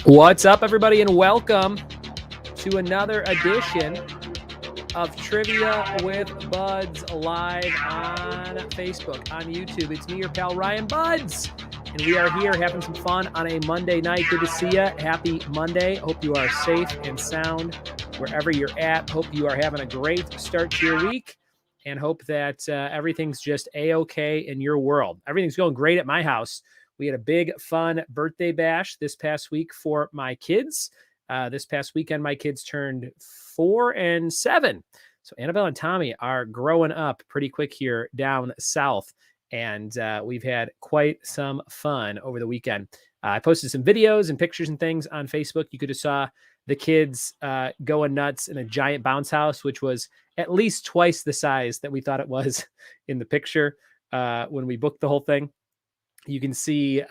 What's up, everybody, and welcome to another edition of Trivia with Buds live on Facebook, on YouTube. It's me, your pal, Ryan Buds, and we are here having some fun on a Monday night. Good to see you. Happy Monday. Hope you are safe and sound wherever you're at. Hope you are having a great start to your week, and hope that everything's just A-okay in your world. Everything's going great at my house. We had a big, fun birthday bash this past week for my kids. This past weekend, my kids turned 4 and 7. So Annabelle and Tommy are growing up pretty quick here down south, and we've had quite some fun over the weekend. I posted some videos and pictures and things on Facebook. You could have saw the kids going nuts in a giant bounce house, which was at least twice the size that we thought it was in the picture when we booked the whole thing. You can see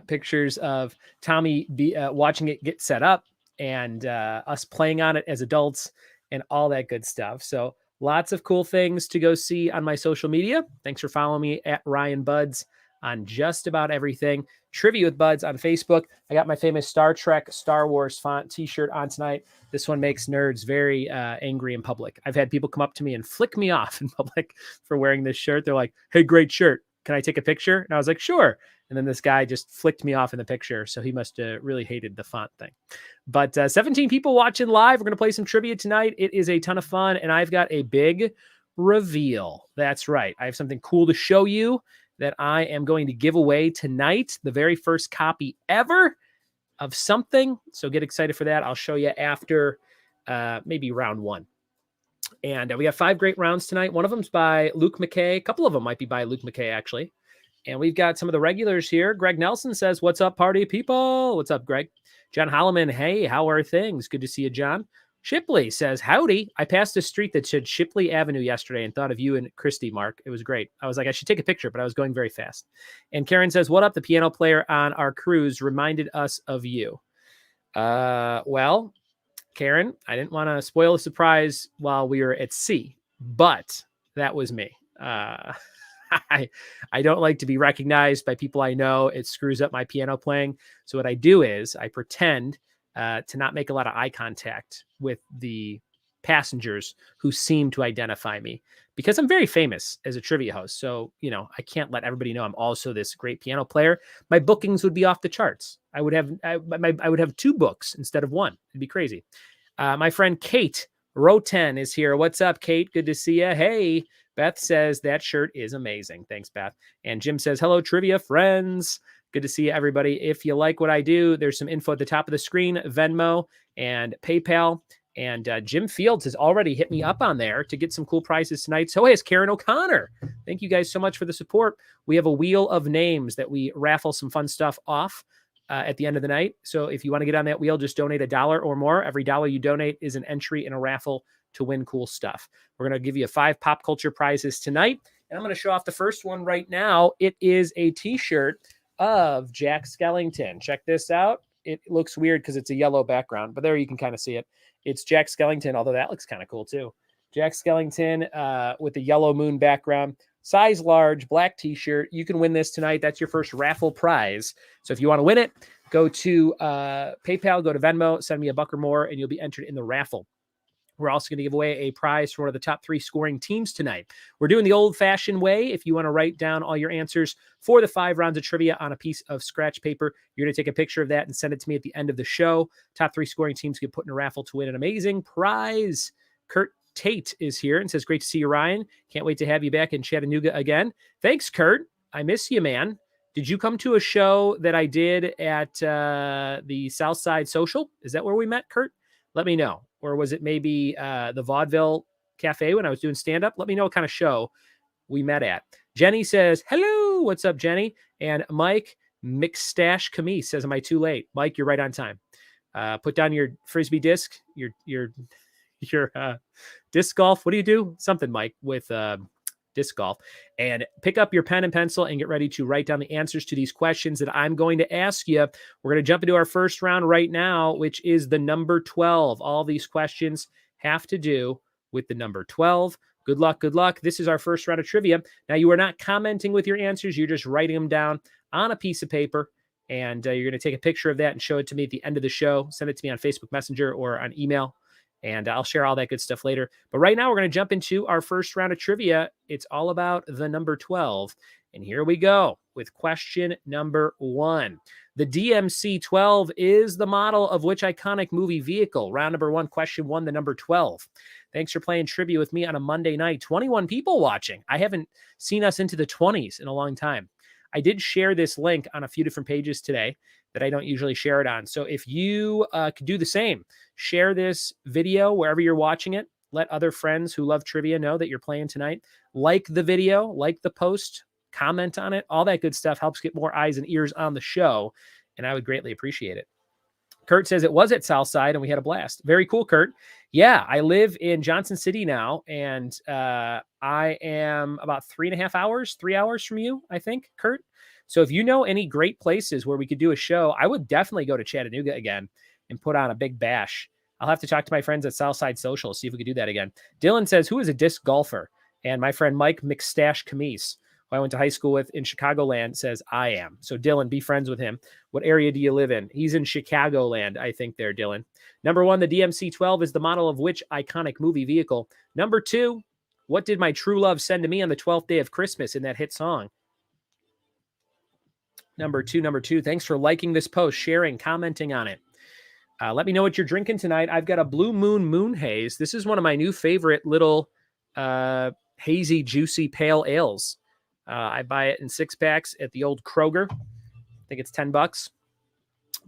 pictures of Tommy watching it get set up and us playing on it as adults and all that good stuff. So lots of cool things to go see on my social media. Thanks for following me at Ryan Buds on just about everything. Trivia with Buds on Facebook. I got my famous Star Trek, Star Wars font t-shirt on tonight. This one makes nerds very angry in public. I've had people come up to me and flick me off in public for wearing this shirt. They're like, "Hey, great shirt. Can I take a picture?" And I was like, "Sure." And then this guy just flicked me off in the picture. So he must have really hated the font thing. But 17 people watching live. We're going to play some trivia tonight. It is a ton of fun. And I've got a big reveal. That's right. I have something cool to show you that I am going to give away tonight. The very first copy ever of something. So get excited for that. I'll show you after maybe round one. And we have 5 great rounds tonight. One of them's by Luke McKay. A couple of them might be by Luke McKay, actually. And we've got some of the regulars here. Greg Nelson says, "What's up, party people?" What's up, Greg? John Holloman, "Hey, how are things?" Good to see you, John. Shipley says, "Howdy. I passed a street that said Shipley Avenue yesterday and thought of you and Christy, Mark. It was great. I was like, I should take a picture, but I was going very fast." And Karen says, "What up? The piano player on our cruise reminded us of you." Well, Karen, I didn't want to spoil the surprise while we were at sea, but that was me. I don't like to be recognized by people I know. It screws up my piano playing. So what I do is I pretend to not make a lot of eye contact with the passengers who seem to identify me, because I'm very famous as a trivia host. So, I can't let everybody know I'm also this great piano player. My bookings would be off the charts. I would have 2 books instead of 1. It'd be crazy. My friend Kate Roten is here. What's up, Kate? Good to see you. Hey, Beth says that shirt is amazing. Thanks, Beth. And Jim says, "Hello, trivia friends." Good to see you, everybody. If you like what I do, there's some info at the top of the screen, Venmo and PayPal. And Jim Fields has already hit me up on there to get some cool prizes tonight. So has Karen O'Connor. Thank you guys so much for the support. We have a wheel of names that we raffle some fun stuff off at the end of the night. So if you want to get on that wheel, just donate $1 or more. Every dollar you donate is an entry in a raffle to win cool stuff. We're going to give you 5 pop culture prizes tonight. And I'm going to show off the first one right now. It is a t-shirt of Jack Skellington. Check this out. It looks weird because it's a yellow background, but there you can kind of see it. It's Jack Skellington, although that looks kind of cool too. Jack Skellington with the yellow moon background. Size large, black t-shirt. You can win this tonight. That's your first raffle prize. So if you want to win it, go to PayPal, go to Venmo, send me $1 or more, and you'll be entered in the raffle. We're also going to give away a prize for one of the top 3 scoring teams tonight. We're doing the old-fashioned way. If you want to write down all your answers for the 5 rounds of trivia on a piece of scratch paper, you're going to take a picture of that and send it to me at the end of the show. Top 3 scoring teams get put in a raffle to win an amazing prize. Kurt Tate is here and says, "Great to see you, Ryan. Can't wait to have you back in Chattanooga again." Thanks, Kurt. I miss you, man. Did you come to a show that I did at the Southside Social? Is that where we met, Kurt? Let me know. Or was it maybe the Vaudeville Cafe when I was doing stand-up? Let me know what kind of show we met at. Jenny says, "Hello." What's up, Jenny? And Mike McStash Camise says, "Am I too late?" Mike, you're right on time. Put down your Frisbee disc, your disc golf. What do you do? Something, Mike, with disc golf. And pick up your pen and pencil and get ready to write down the answers to these questions that I'm going to ask you. We're going to jump into our first round right now, which is the number 12. All these questions have to do with the number 12. Good luck. Good luck. This is our first round of trivia. Now, you are not commenting with your answers. You're just writing them down on a piece of paper, and you're going to take a picture of that and show it to me at the end of the show. Send it to me on Facebook Messenger or on email, and I'll share all that good stuff later. But right now, we're going to jump into our first round of trivia. It's all about the number 12. And here we go with question number 1. The DMC-12 is the model of which iconic movie vehicle? Round number 1, question 1, the number 12. Thanks for playing trivia with me on a Monday night. 21 people watching. I haven't seen us into the 20s in a long time. I did share this link on a few different pages today that I don't usually share it on. So if you could do the same, share this video wherever you're watching it. Let other friends who love trivia know that you're playing tonight. Like the video, like the post, comment on it. All that good stuff helps get more eyes and ears on the show, and I would greatly appreciate it. Kurt says it was at Southside and we had a blast. Very cool, Kurt. Yeah, I live in Johnson City now, and I am about 3 hours from you, I think, Kurt. So if you know any great places where we could do a show, I would definitely go to Chattanooga again and put on a big bash. I'll have to talk to my friends at Southside Social, see if we could do that again. Dylan says, who is a disc golfer? And my friend Mike McStash Camise, who I went to high school with in Chicagoland, says, I am. So Dylan, be friends with him. What area do you live in? He's in Chicagoland, I think there, Dylan. Number 1, the DMC-12 is the model of which iconic movie vehicle? Number 2, what did my true love send to me on the 12th day of Christmas in that hit song? Number two, thanks for liking this post, sharing, commenting on it. Let me know what you're drinking tonight. I've got a Blue Moon Haze. This is one of my new favorite little hazy, juicy pale ales. I buy it in 6-packs at the old Kroger. I think it's $10,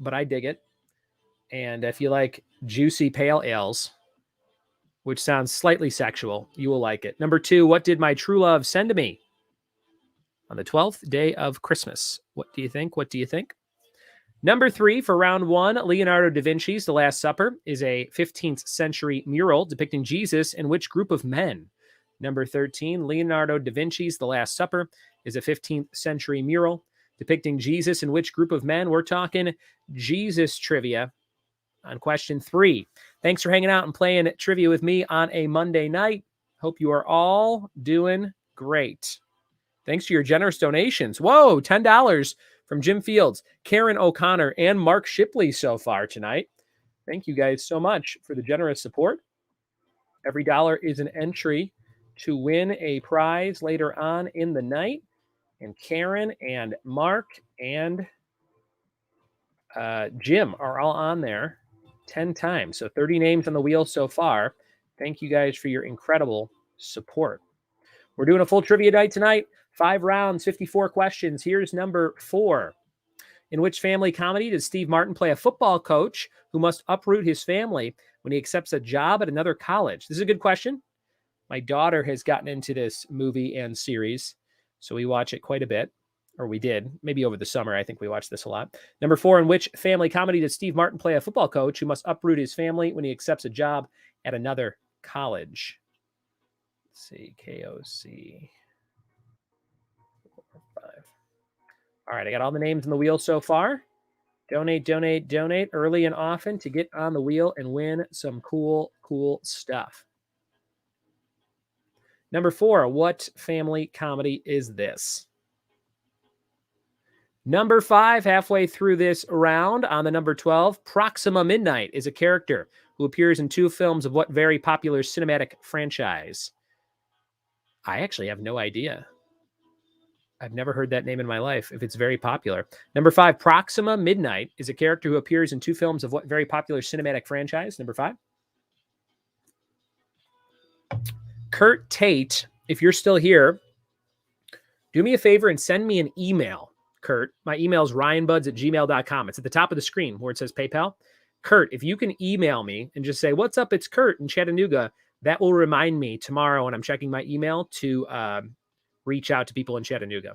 but I dig it. And if you like juicy pale ales, which sounds slightly sexual, you will like it. Number 2, what did my true love send to me on the 12th day of Christmas? What do you think? What do you think? Number 3, for round 1, Leonardo da Vinci's The Last Supper is a 15th century mural depicting Jesus and which group of men? Number 13, Leonardo da Vinci's The Last Supper is a 15th century mural depicting Jesus and which group of men? We're talking Jesus trivia on question 3. Thanks for hanging out and playing trivia with me on a Monday night. Hope you are all doing great. Thanks to your generous donations. Whoa, $10 from Jim Fields, Karen O'Connor, and Mark Shipley so far tonight. Thank you guys so much for the generous support. Every dollar is an entry to win a prize later on in the night. And Karen and Mark and Jim are all on there 10 times. So 30 names on the wheel so far. Thank you guys for your incredible support. We're doing a full trivia night tonight. 5 rounds, 54 questions. Here's number 4. In which family comedy does Steve Martin play a football coach who must uproot his family when he accepts a job at another college? This is a good question. My daughter has gotten into this movie and series, so we watch it quite a bit, or we did. Maybe over the summer, I think we watched this a lot. Number 4, in which family comedy does Steve Martin play a football coach who must uproot his family when he accepts a job at another college? Let's see, KOC. 4, 5. All right, I got all the names on the wheel so far. Donate early and often to get on the wheel and win some cool stuff. Number 4, what family comedy is this? Number 5, halfway through this round on the number 12, Proxima Midnight is a character who appears in 2 films of what very popular cinematic franchise? I actually have no idea. I've never heard that name in my life if it's very popular. Number 5, Proxima Midnight is a character who appears in 2 films of what very popular cinematic franchise? Number 5. Kurt Tate, if you're still here, do me a favor and send me an email, Kurt. My email is ryanbuds@gmail.com. It's at the top of the screen where it says PayPal. Kurt, if you can email me and just say, what's up, it's Kurt in Chattanooga, that will remind me tomorrow when I'm checking my email to reach out to people in Chattanooga.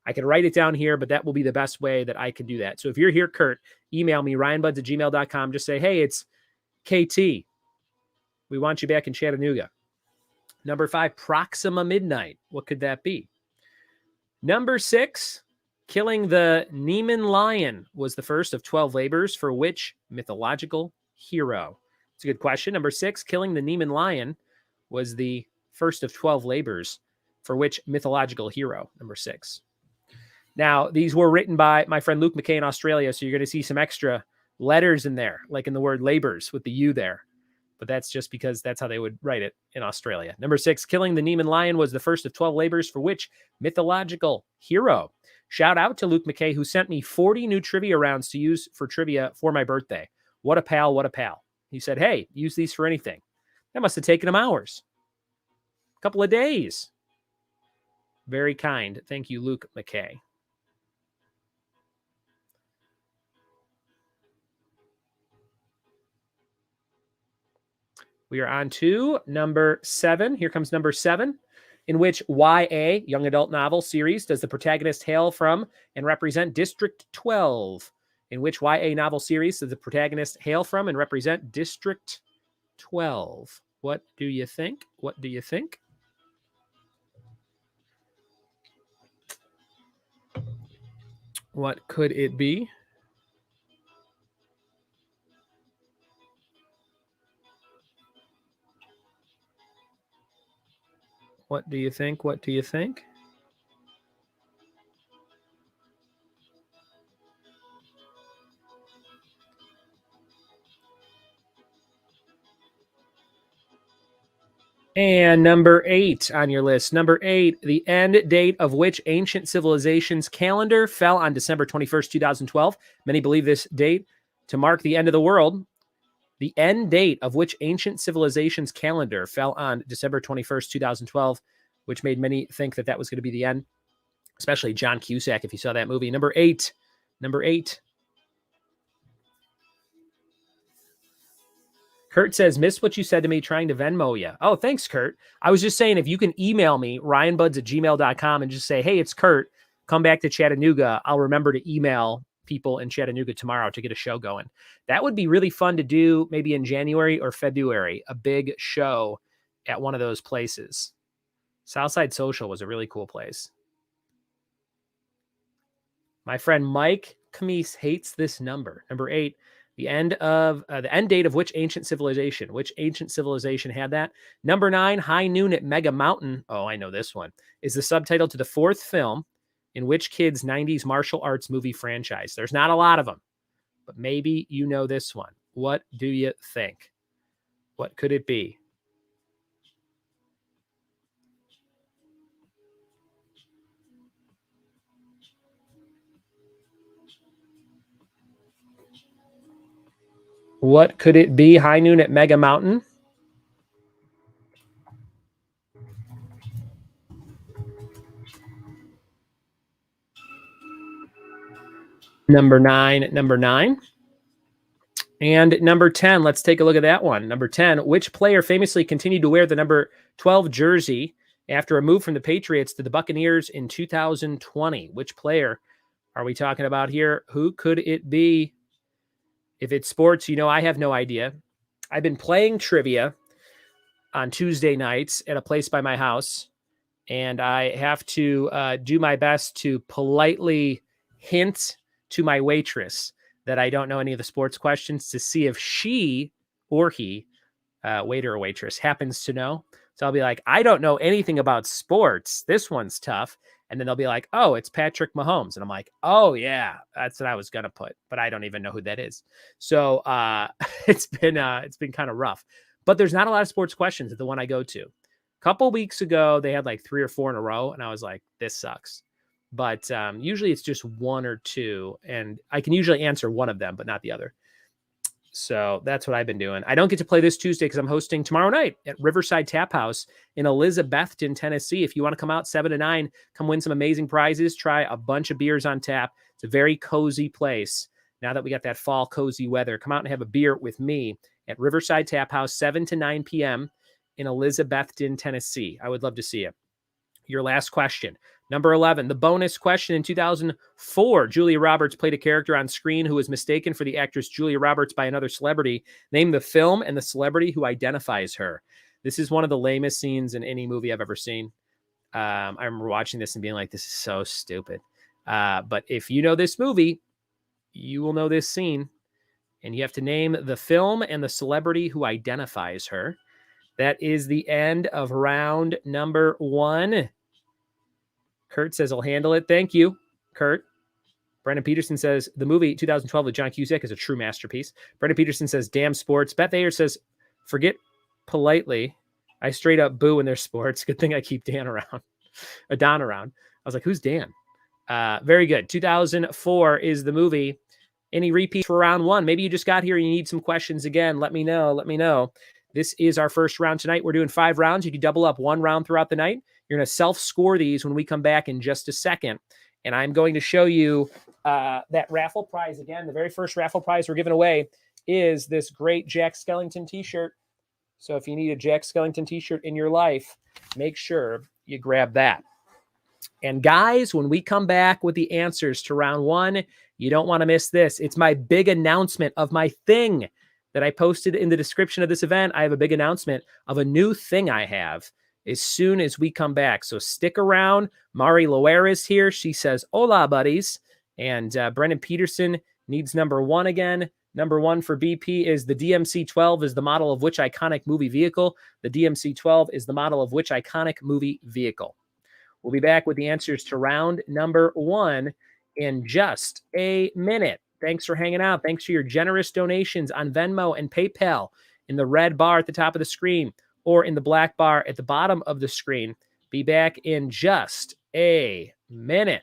I can write it down here, but that will be the best way that I can do that. So if you're here, Kurt, email me, ryanbuds@gmail.com. Just say, hey, it's KT. We want you back in Chattanooga. Number 5, Proxima Midnight. What could that be? Number 6, killing the Nemean lion was the first of 12 labors for which mythological hero? It's a good question. Number 6, killing the Nemean lion was the first of 12 labors for which mythological hero? Number 6. Now, these were written by my friend Luke McKay in Australia, so you're going to see some extra letters in there, like in the word labors with the U there. But that's just because that's how they would write it in Australia. Number 6, killing the Nemean lion was the first of 12 labors for which mythological hero? Shout out to Luke McKay, who sent me 40 new trivia rounds to use for trivia for my birthday. What a pal, what a pal. He said, hey, use these for anything. That must have taken him hours. A couple of days. Very kind. Thank you, Luke McKay. We are on to number 7. Here comes number 7. In which YA, young adult novel series, does the protagonist hail from and represent District 12? In which YA novel series does the protagonist hail from and represent District 12? What do you think? What do you think? What could it be? What do you think? What do you think? And number 8 on your list. Number 8, the end date of which ancient civilization's calendar fell on December 21st, 2012. Many believe this date to mark the end of the world. The end date of which ancient civilization's calendar fell on December 21st, 2012, which made many think that that was going to be the end, especially John Cusack, if you saw that movie. Number 8. Number 8. Kurt says, missed what you said to me trying to Venmo you. Oh, thanks, Kurt. I was just saying, if you can email me, ryanbuds@gmail.com, and just say, hey, it's Kurt, come back to Chattanooga, I'll remember to email people in Chattanooga tomorrow to get a show going. That would be really fun to do maybe in January or February, a big show at one of those places. Southside Social was a really cool place. My friend Mike Camise hates this number. Number 8. The end date of which ancient civilization? Which ancient civilization had that? Number 9, High Noon at Mega Mountain. Oh, I know this one. Is the subtitle to the 4th film in which kids' 90s martial arts movie franchise? There's not a lot of them, but maybe you know this one. What do you think? What could it be? What could it be? High Noon at Mega Mountain. Number 9. And number 10, let's take a look at that one. Number 10, which player famously continued to wear the number 12 jersey after a move from the Patriots to the Buccaneers in 2020? Which player are we talking about here? Who could it be? If it's sports, I have no idea. I've been playing trivia on Tuesday nights at a place by my house, and I have to do my best to politely hint to my waitress that I don't know any of the sports questions to see if she or he, waiter or waitress, happens to know. So I'll be like, I don't know anything about sports. This one's tough. And then they'll be like, oh, it's Patrick Mahomes. And I'm like, oh, yeah, that's what I was going to put. But I don't even know who that is. So it's been kind of rough. But there's not a lot of sports questions at the one I go to. A couple weeks ago, they had like 3 or 4 in a row. And I was like, this sucks. But usually it's just 1 or 2. And I can usually answer one of them, but not the other. So that's what I've been doing. I don't get to play this Tuesday because I'm hosting tomorrow night at Riverside Tap House in Elizabethton, Tennessee. If you want to come out 7 to 9, come win some amazing prizes, try a bunch of beers on tap. It's a very cozy place. Now that we got that fall cozy weather, come out and have a beer with me at Riverside Tap House, 7 to 9 p.m. in Elizabethton, Tennessee. I would love to see you. Your last question. Number 11, the bonus question. In 2004, Julia Roberts played a character on screen who was mistaken for the actress Julia Roberts by another celebrity. Name the film and the celebrity who identifies her. This is one of the lamest scenes in any movie I've ever seen. I remember watching this and being like, this is so stupid. But if you know this movie, you will know this scene. And you have to name the film and the celebrity who identifies her. That is the end of round number 1. Kurt says, I'll handle it. Thank you, Kurt. Brendan Peterson says, the movie 2012 with John Cusack is a true masterpiece. Brendan Peterson says, damn sports. Beth Ayer says, forget politely. I straight up boo when there's sports. Good thing I keep Dan around. Don around. I was like, who's Dan? Very good. 2004 is the movie. Any repeats for round 1? Maybe you just got here and you need some questions again. Let me know. This is our first round tonight. We're doing 5 rounds. You can double up 1 round throughout the night. You're going to self-score these when we come back in just a second. And I'm going to show you that raffle prize again. The very first raffle prize we're giving away is this great Jack Skellington t-shirt. So if you need a Jack Skellington t-shirt in your life, make sure you grab that. And guys, when we come back with the answers to round 1, you don't want to miss this. It's my big announcement of my thing that I posted in the description of this event. I have a big announcement of a new thing I have as soon as we come back. So stick around. Mari Loera is here. She says, hola, buddies. And Brendan Peterson needs number 1 again. Number 1 for BP is the DMC-12 is the model of which iconic movie vehicle. The DMC-12 is the model of which iconic movie vehicle. We'll be back with the answers to round number 1 in just a minute. Thanks for hanging out. Thanks for your generous donations on Venmo and PayPal in the red bar at the top of the screen or in the black bar at the bottom of the screen. Be back in just a minute.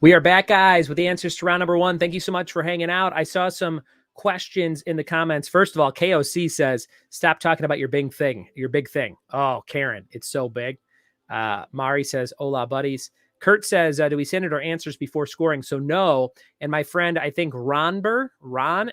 We are back, guys, with the answers to round number 1. Thank you so much for hanging out. I saw some questions in the comments. First of all, KOC says, stop talking about your big thing. Oh, Karen, it's so big. Mari says, hola, buddies. Kurt says, do we send it our answers before scoring? So no. And my friend, I think Ron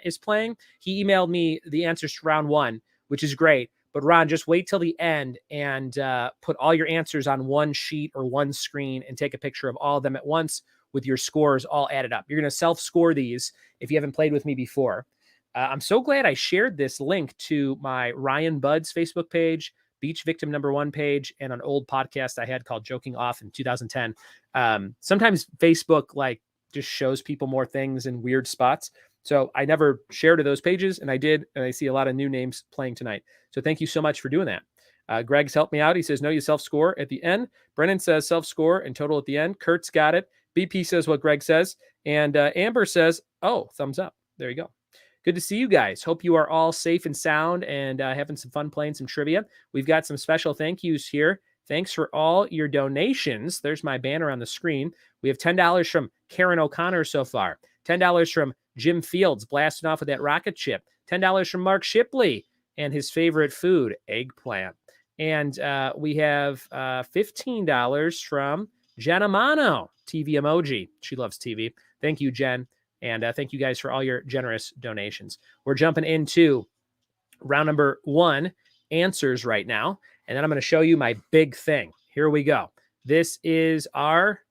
is playing. He emailed me the answers to round 1, which is great. But Ron, just wait till the end and put all your answers on one sheet or one screen and take a picture of all of them at once with your scores all added up. You're going to self-score these if you haven't played with me before. I'm so glad I shared this link to my Ryan Buds Facebook page, Beach Victim number 1 page, and an old podcast I had called Joking Off in 2010. Sometimes Facebook just shows people more things in weird spots. So I never shared to those pages, and I did, and I see a lot of new names playing tonight. So thank you so much for doing that. Greg's helped me out. He says, no, you self-score at the end. Brennan says self-score and total at the end. Kurt's got it. BP says what Greg says. And Amber says, oh, thumbs up. There you go. Good to see you guys. Hope you are all safe and sound and having some fun playing some trivia. We've got some special thank yous here. Thanks for all your donations. There's my banner on the screen. We have $10 from Karen O'Connor so far. $10 from Jim Fields, blasting off with that rocket ship. $10 from Mark Shipley and his favorite food, eggplant. And we have $15 from Jenna Mano, TV emoji. She loves TV. Thank you, Jen. And thank you guys for all your generous donations. We're jumping into round number 1 answers right now. And then I'm going to show you my big thing. Here we go. This is our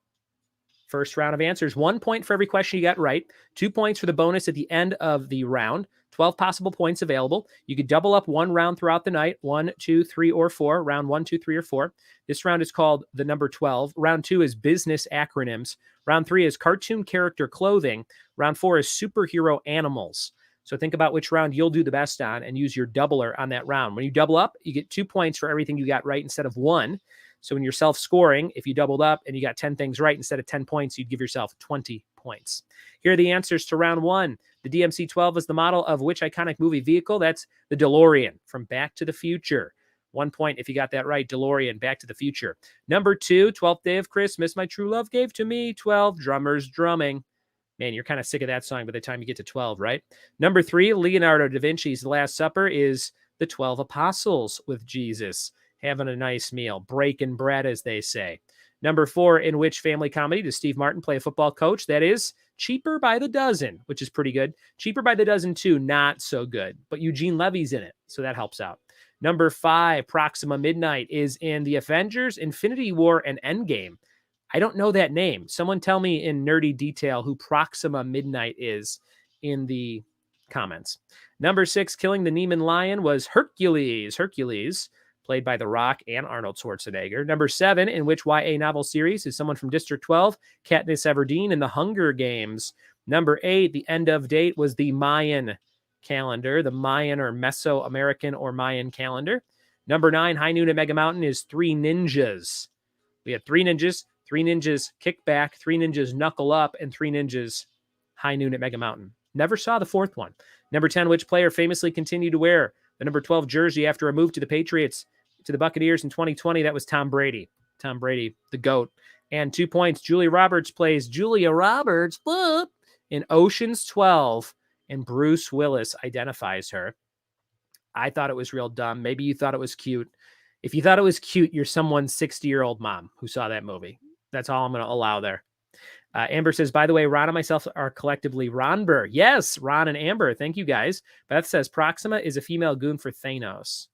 first round of answers. 1 point for every question you got right. 2 points for the bonus at the end of the round. 12 possible points available. You could double up one round throughout the night. 1, 2, 3, or 4. Round 1, 2, 3, or 4. This round is called the number 12. Round 2 is business acronyms. Round 3 is cartoon character clothing. Round 4 is superhero animals. So think about which round you'll do the best on and use your doubler on that round. When you double up, you get 2 points for everything you got right instead of 1. So when you're self-scoring, if you doubled up and you got 10 things right instead of 10 points, you'd give yourself 20 points. Here are the answers to round 1. The DMC-12 is the model of which iconic movie vehicle? That's the DeLorean from Back to the Future. 1 point if you got that right. DeLorean, Back to the Future. Number 2, 12th Day of Christmas, my true love gave to me. 12, drummers drumming. Man, you're kind of sick of that song by the time you get to 12, right? Number 3, Leonardo da Vinci's The Last Supper is the 12 Apostles with Jesus having a nice meal, breaking bread, as they say. Number 4, in which family comedy does Steve Martin play a football coach? That is Cheaper by the Dozen, which is pretty good. Cheaper by the Dozen 2, not so good, but Eugene Levy's in it, so that helps out. Number 5, Proxima Midnight is in the Avengers, Infinity War, and Endgame. I don't know that name. Someone tell me in nerdy detail who Proxima Midnight is in the comments. Number 6, killing the Neiman Lion was Hercules. Hercules, played by The Rock and Arnold Schwarzenegger. Number 7, in which YA novel series is someone from District 12, Katniss Everdeen in The Hunger Games. Number 8, the end of date was the Mayan calendar, the Mayan or Mesoamerican or Mayan calendar. Number 9, High Noon at Mega Mountain is 3 ninjas. We had 3 ninjas. 3 ninjas kick back, 3 ninjas knuckle up, and 3 ninjas High Noon at Mega Mountain. Never saw the 4th one. Number 10, which player famously continued to wear the number 12 jersey after a move to the Patriots, to the Buccaneers in 2020? That was Tom Brady. Tom Brady, the GOAT. And 2 points, Julia Roberts plays Julia Roberts in Ocean's 12, and Bruce Willis identifies her. I thought it was real dumb. Maybe you thought it was cute. If you thought it was cute, you're someone's 60-year-old mom who saw that movie. That's all I'm going to allow there. Amber says, by the way, Ron and myself are collectively Ronber. Yes, Ron and Amber. Thank you, guys. Beth says, Proxima is a female goon for Thanos.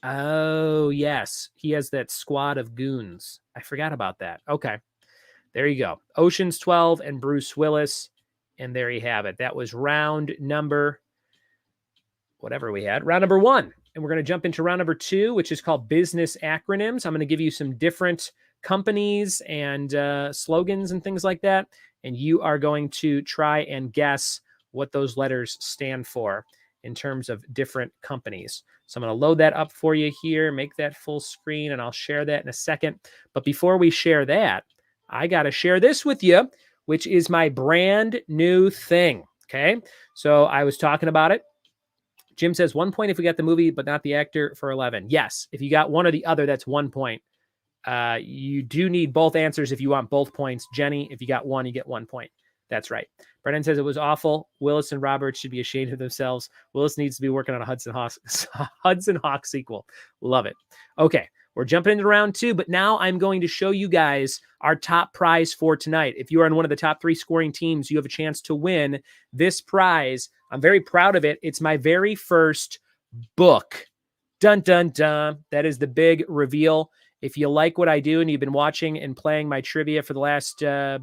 Oh, yes. He has that squad of goons. I forgot about that. Okay. There you go. Ocean's 12 and Bruce Willis. And there you have it. That was round number, whatever we had. Round number 1. And we're going to jump into round number 2, which is called business acronyms. I'm going to give you some different companies and slogans and things like that. And you are going to try and guess what those letters stand for in terms of different companies. So I'm going to load that up for you here, make that full screen, and I'll share that in a second. But before we share that, I got to share this with you, which is my brand new thing. Okay. So I was talking about it. Jim says 1 point if we got the movie, but not the actor for 11. Yes. If you got one or the other, that's 1 point. You do need both answers if you want both points. Jenny, if you got one, you get 1 point. That's right. Brennan says it was awful. Willis and Roberts should be ashamed of themselves. Willis needs to be working on a Hudson Hawk sequel. Love it. Okay. We're jumping into round 2, but now I'm going to show you guys our top prize for tonight. If you are on one of the top 3 scoring teams, you have a chance to win this prize. I'm very proud of it. It's my very first book. Dun, dun, dun. That is the big reveal. If you like what I do and you've been watching and playing my trivia for the last 3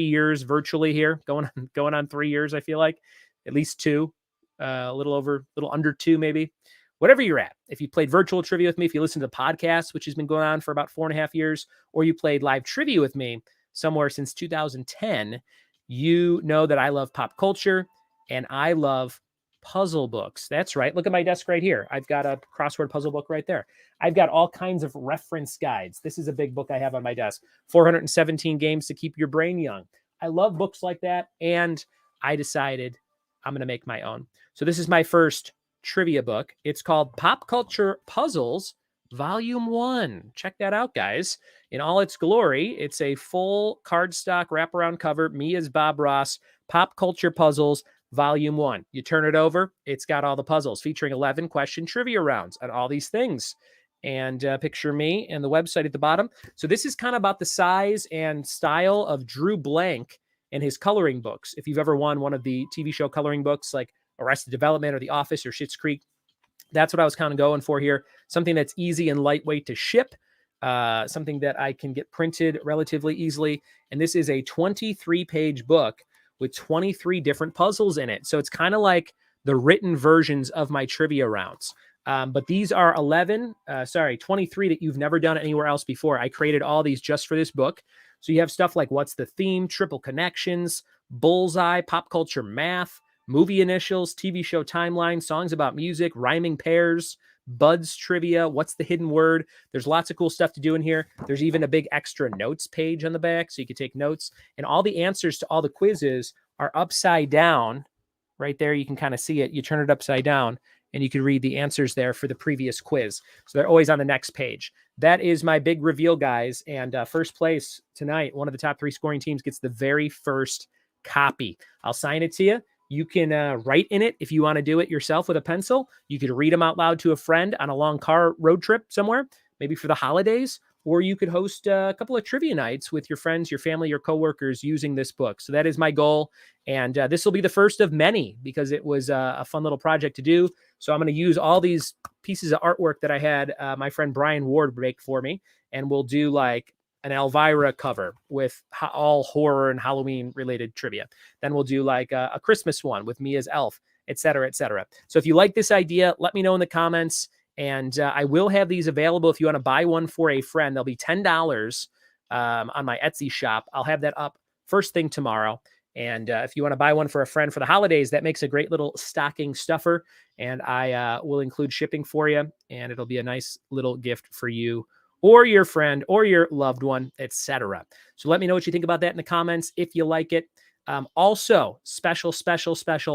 years virtually here, going on 3 years, I feel like, at least 2, a little under 2 maybe. Whatever you're at, if you played virtual trivia with me, if you listen to the podcast, which has been going on for about 4.5 years, or you played live trivia with me somewhere since 2010, you know that I love pop culture and I love puzzle books. That's right. Look at my desk right here. I've got a crossword puzzle book right there. I've got all kinds of reference guides. This is a big book I have on my desk. 417 games to keep your brain young. I love books like that, and I decided I'm going to make my own. So this is my first trivia book. It's called Pop Culture Puzzles, Volume 1. Check that out, guys. In all its glory, it's a full cardstock wraparound cover. Me as Bob Ross, Pop Culture Puzzles, Volume 1. You turn it over, it's got all the puzzles featuring 11 question trivia rounds on all these things. And picture me and the website at the bottom. So this is kind of about the size and style of Drew Blank and his coloring books. If you've ever won one of the TV show coloring books like Arrested Development or The Office or Schitt's Creek, that's what I was kind of going for here. something that's easy and lightweight to ship, something that I can get printed relatively easily. And this is a 23-page book with 23 different puzzles in it. So it's kind of like the written versions of my trivia rounds. But these are 23 that you've never done anywhere else before. I created all these just for this book. So you have stuff like what's the theme, triple connections, bullseye, pop culture math, movie initials, TV show timeline, songs about music, rhyming pairs, Buds trivia, what's the hidden word. There's lots of cool stuff to do in here. There's even a big extra notes page on the back, so you can take notes. And all the answers to all the quizzes are upside down. Right there, you can kind of see it. You turn it upside down, and you can read the answers there for the previous quiz. So they're always on the next page. That is my big reveal, guys. And first place tonight, one of the top 3 scoring teams gets the very first copy. I'll sign it to you. You can write in it if you want to do it yourself with a pencil. You could read them out loud to a friend on a long car road trip somewhere, maybe for the holidays, or you could host a couple of trivia nights with your friends, your family, your coworkers using this book. So that is my goal. And this will be the first of many because it was a fun little project to do. So I'm going to use all these pieces of artwork that I had my friend Brian Ward make for me. And we'll do like an Elvira cover with all horror and Halloween related trivia. Then we'll do like a Christmas one with me as Elf, et cetera, et cetera. So if you like this idea, let me know in the comments. And I will have these available if you want to buy one for a friend. They'll be $10 on my Etsy shop. I'll have that up first thing tomorrow. And if you want to buy one for a friend for the holidays, that makes a great little stocking stuffer. And I will include shipping for you. And it'll be a nice little gift for you or your friend or your loved one, etc. So let me know what you think about that in the comments if you like it. Also, special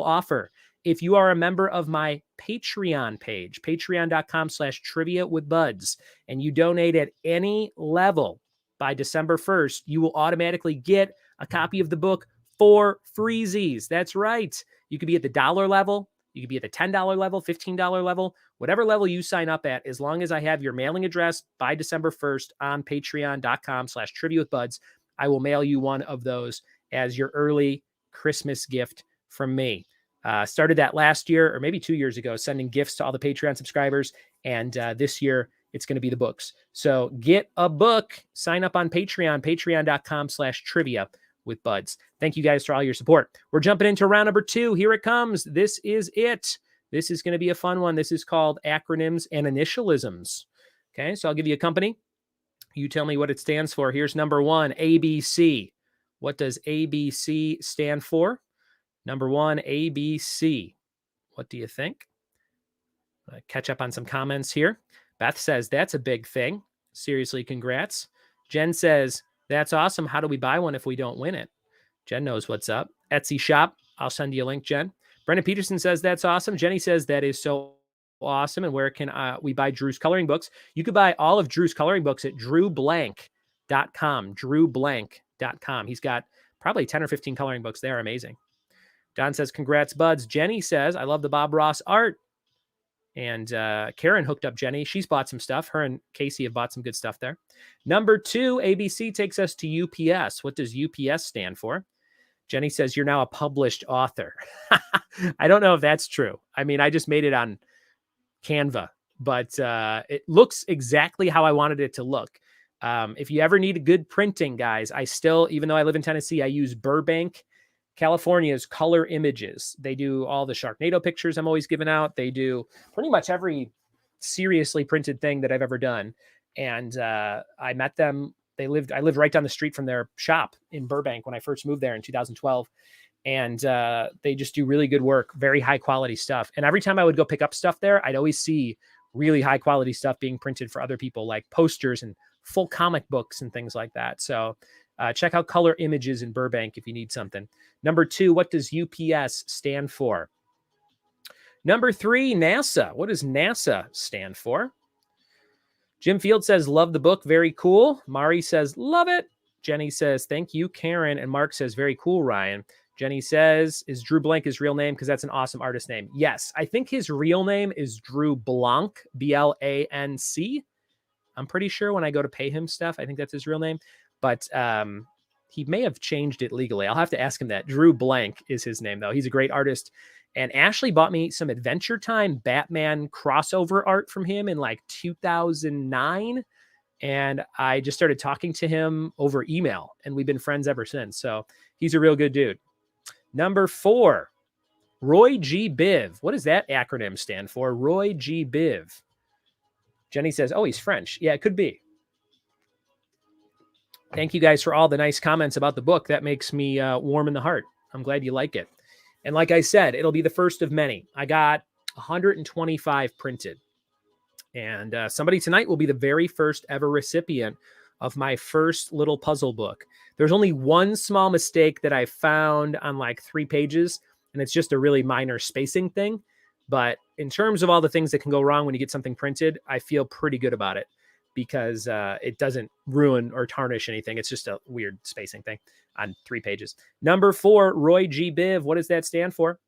offer. If you are a member of my Patreon page, patreon.com/trivia-with-buds, and you donate at any level by December 1st, you will automatically get a copy of the book for freezies. That's right. You could be at the $1 level. You could be at the $10 level, $15 level, whatever level you sign up at, as long as I have your mailing address by December 1st on patreon.com/trivia-with-buds, I will mail you one of those as your early Christmas gift from me. Started that last year or maybe 2 years ago, sending gifts to all the Patreon subscribers. And this year it's going to be the books. So get a book, sign up on Patreon, patreon.com/trivia-with-buds. Thank you guys for all your support. We're jumping into round number 2. Here it comes. This is it. This is going to be a fun one. This is called Acronyms and Initialisms. Okay, so I'll give you a company. You tell me what it stands for. Here's number 1, ABC. What does ABC stand for? Number 1, ABC. What do you think? Catch up on some comments here. Beth says, that's a big thing. Seriously, congrats. Jen says, that's awesome. How do we buy one if we don't win it? Jen knows what's up. Etsy shop. I'll send you a link, Jen. Brendan Peterson says, that's awesome. Jenny says, that is so awesome. And where can we buy Drew's coloring books? You could buy all of Drew's coloring books at drewblank.com. drewblank.com. He's got probably 10 or 15 coloring books. They're amazing. Don says, congrats, buds. Jenny says, I love the Bob Ross art. And Karen hooked up Jenny. She's bought some stuff. Her and Casey have bought some good stuff there. Number 2, ABC takes us to UPS. What does UPS stand for? Jenny says, you're now a published author. I don't know if that's true. I mean, I just made it on Canva, but it looks exactly how I wanted it to look. If you ever need a good printing, guys, I still, even though I live in Tennessee, I use Burbank, California's Color Images. They do all the Sharknado pictures I'm always giving out. They do pretty much every seriously printed thing that I've ever done. And I met them. I lived right down the street from their shop in Burbank when I first moved there in 2012. And they just do really good work, very high quality stuff. And every time I would go pick up stuff there, I'd always see really high quality stuff being printed for other people, like posters and full comic books and things like that. So check out Color Images in Burbank if you need something. Number 2, what does UPS stand for? Number 3, NASA. What does NASA stand for? Jim Field says, love the book. Very cool. Mari says, love it. Jenny says, thank you, Karen. And Mark says, very cool, Ryan. Jenny says, is Drew Blank his real name? Because that's an awesome artist name. Yes, I think his real name is Drew Blanc, B-L-A-N-C. I'm pretty sure when I go to pay him stuff, I think that's his real name. But he may have changed it legally. I'll have to ask him that. Drew Blank is his name, though. He's a great artist. And Ashley bought me some Adventure Time Batman crossover art from him in like 2009. And I just started talking to him over email, and we've been friends ever since. So he's a real good dude. Number 4, Roy G. Biv. What does that acronym stand for? Roy G. Biv. Jenny says, oh, he's French. Yeah, it could be. Thank you guys for all the nice comments about the book. That makes me warm in the heart. I'm glad you like it. And like I said, it'll be the first of many. I got 125 printed. And somebody tonight will be the very first ever recipient of my first little puzzle book. There's only one small mistake that I found on like 3 pages, and it's just a really minor spacing thing. But in terms of all the things that can go wrong when you get something printed, I feel pretty good about it because it doesn't ruin or tarnish anything. It's just a weird spacing thing on 3 pages. Number 4, Roy G. Biv. What does that stand for?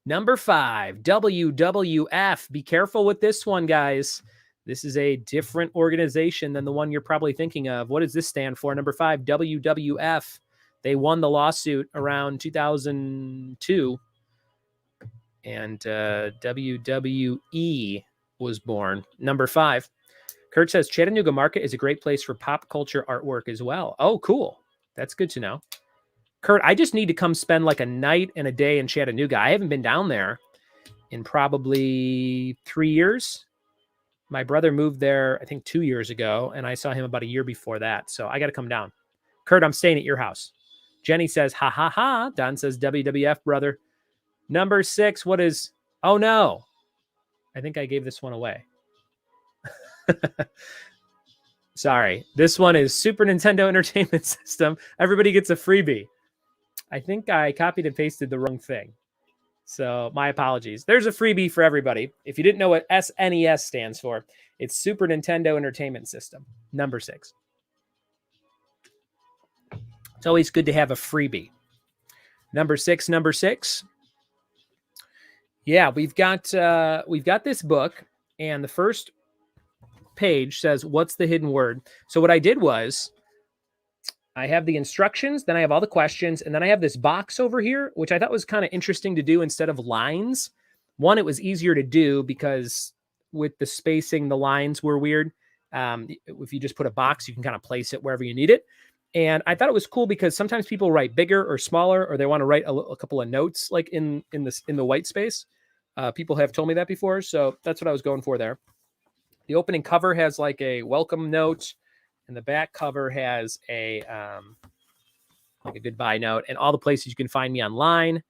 Number 5, WWF. Be careful with this one, guys. This is a different organization than the one you're probably thinking of. What does this stand for? Number 5, WWF. They won the lawsuit around 2002. And WWE was born. Number 5. Kurt says Chattanooga Market is a great place for pop culture artwork as well. Oh, cool. That's good to know. Kurt, I just need to come spend like a night and a day in Chattanooga. I haven't been down there in probably 3 years. My brother moved there, I think 2 years ago, and I saw him about a year before that. So I got to come down. Kurt, I'm staying at your house. Jenny says, ha, ha, ha. Don says, WWF, brother. Number 6, what is... Oh, no. I think I gave this one away. Sorry. This one is Super Nintendo Entertainment System. Everybody gets a freebie. I think I copied and pasted the wrong thing. So my apologies. There's a freebie for everybody. If you didn't know what SNES stands for, it's Super Nintendo Entertainment System. Number 6. It's always good to have a freebie. Number 6. Yeah, we've got this book, and the first page says, what's the hidden word? So what I did was I have the instructions, then I have all the questions, and then I have this box over here, which I thought was kind of interesting to do instead of lines. One, it was easier to do because with the spacing, the lines were weird. If you just put a box, you can kind of place it wherever you need it. And I thought it was cool because sometimes people write bigger or smaller, or they want to write a couple of notes like in the white space. People have told me that before, so that's what I was going for there. The opening cover has like a welcome note, and the back cover has a goodbye note, and all the places you can find me online.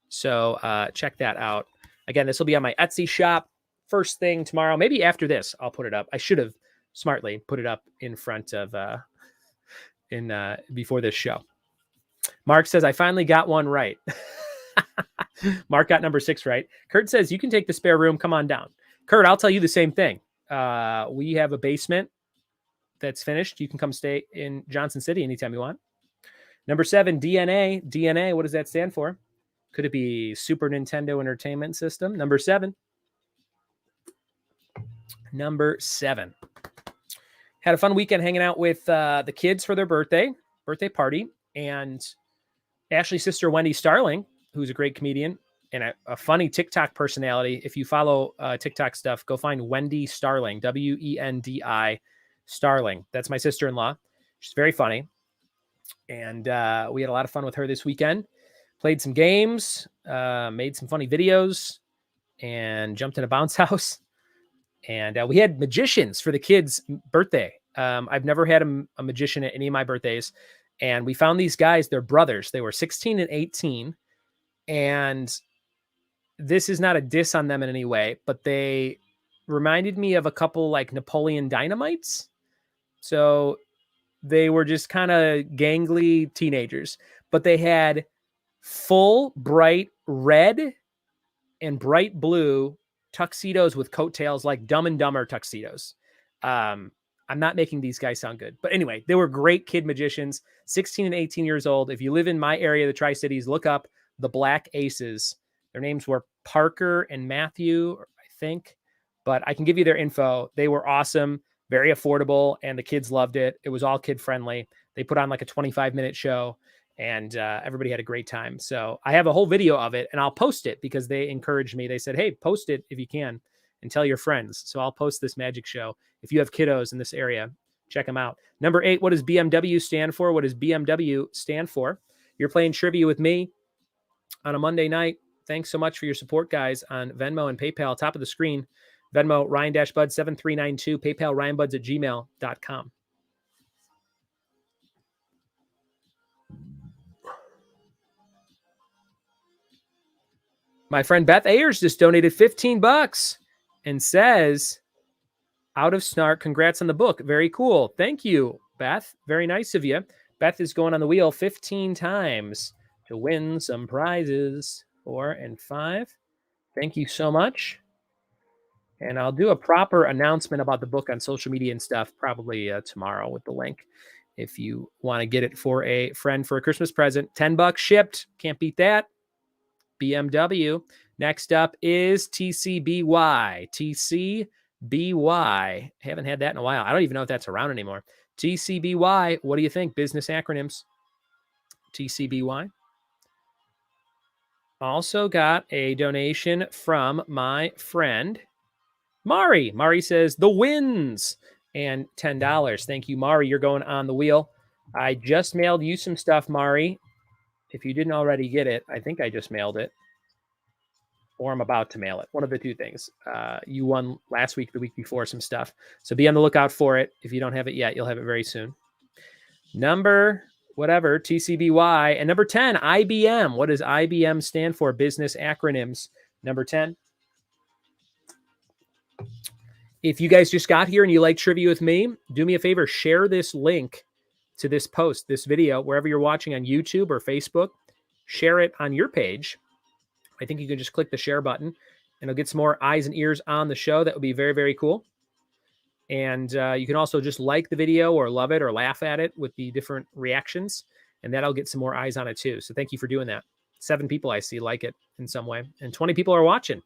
So check that out. Again, this will be on my Etsy shop first thing tomorrow. Maybe after this, I'll put it up. I should have smartly put it up in front of before this show. Mark says I finally got one right. Mark got number 6 right. Kurt says you can take the spare room. Come on down. Kurt, I'll tell you the same thing. We have a basement that's finished. You can come stay in Johnson City anytime you want. Number 7, DNA. DNA, what does that stand for? Could it be Super Nintendo Entertainment System? Number 7. Number 7. Had a fun weekend hanging out with the kids for their birthday party. And Ashley's sister, Wendy Starling, who's a great comedian and a funny TikTok personality. If you follow TikTok stuff, go find Wendy Starling, Wendi Starling. That's my sister-in-law. She's very funny. And we had a lot of fun with her this weekend. Played some games, made some funny videos, and jumped in a bounce house. And we had magicians for the kids' birthday. I've never had a magician at any of my birthdays. And we found these guys, they're brothers. They were 16 and 18. And this is not a diss on them in any way, but they reminded me of a couple like Napoleon Dynamites. So they were just kind of gangly teenagers, but they had full bright red and bright blue tuxedos with coattails, like Dumb and Dumber tuxedos. I'm not making these guys sound good, but anyway, they were great kid magicians, 16 and 18 years old. If you live in my area, the Tri-Cities, look up the Black Aces. Their names were Parker and Matthew, I think, but I can give you their info. They were awesome, very affordable, and the kids loved it. It was all kid friendly. They put on like a 25-minute show, and everybody had a great time. So I have a whole video of it, and I'll post it because they encouraged me. They said, hey, post it if you can and tell your friends. So I'll post this magic show. If you have kiddos in this area, check them out. Number 8, what does BMW stand for? What does BMW stand for? You're playing trivia with me on a Monday night. Thanks so much for your support, guys, on Venmo and PayPal. Top of the screen, Venmo, Ryan-Bud7392, PayPal, RyanBuds@gmail.com. My friend Beth Ayers just donated $15 and says, out of snark, congrats on the book. Very cool. Thank you, Beth. Very nice of you. Beth is going on the wheel 15 times to win some prizes. 4 and 5. Thank you so much. And I'll do a proper announcement about the book on social media and stuff probably tomorrow with the link. If you want to get it for a friend for a Christmas present, $10 shipped. Can't beat that. BMW. Next up is TCBY. TCBY. Haven't had that in a while. I don't even know if that's around anymore. TCBY. What do you think? Business acronyms. TCBY. Also got a donation from my friend Mari. Mari says the wins and $10. Thank you, Mari. You're going on the wheel. I just mailed you some stuff, Mari. If you didn't already get it, I think I just mailed it, or I'm about to mail it. One of the two things. You won last week, the week before, some stuff. So be on the lookout for it. If you don't have it yet, you'll have it very soon. Number whatever, TCBY. And number 10, IBM. What does IBM stand for? Business acronyms. Number 10. If you guys just got here and you like trivia with me, do me a favor, share this link to this post, this video, wherever you're watching on YouTube or Facebook. Share it on your page. I think you can just click the share button and it'll get some more eyes and ears on the show. That would be very, very cool. And you can also just like the video or love it or laugh at it with the different reactions. And that'll get some more eyes on it too. So thank you for doing that. 7 people I see like it in some way. And 20 people are watching.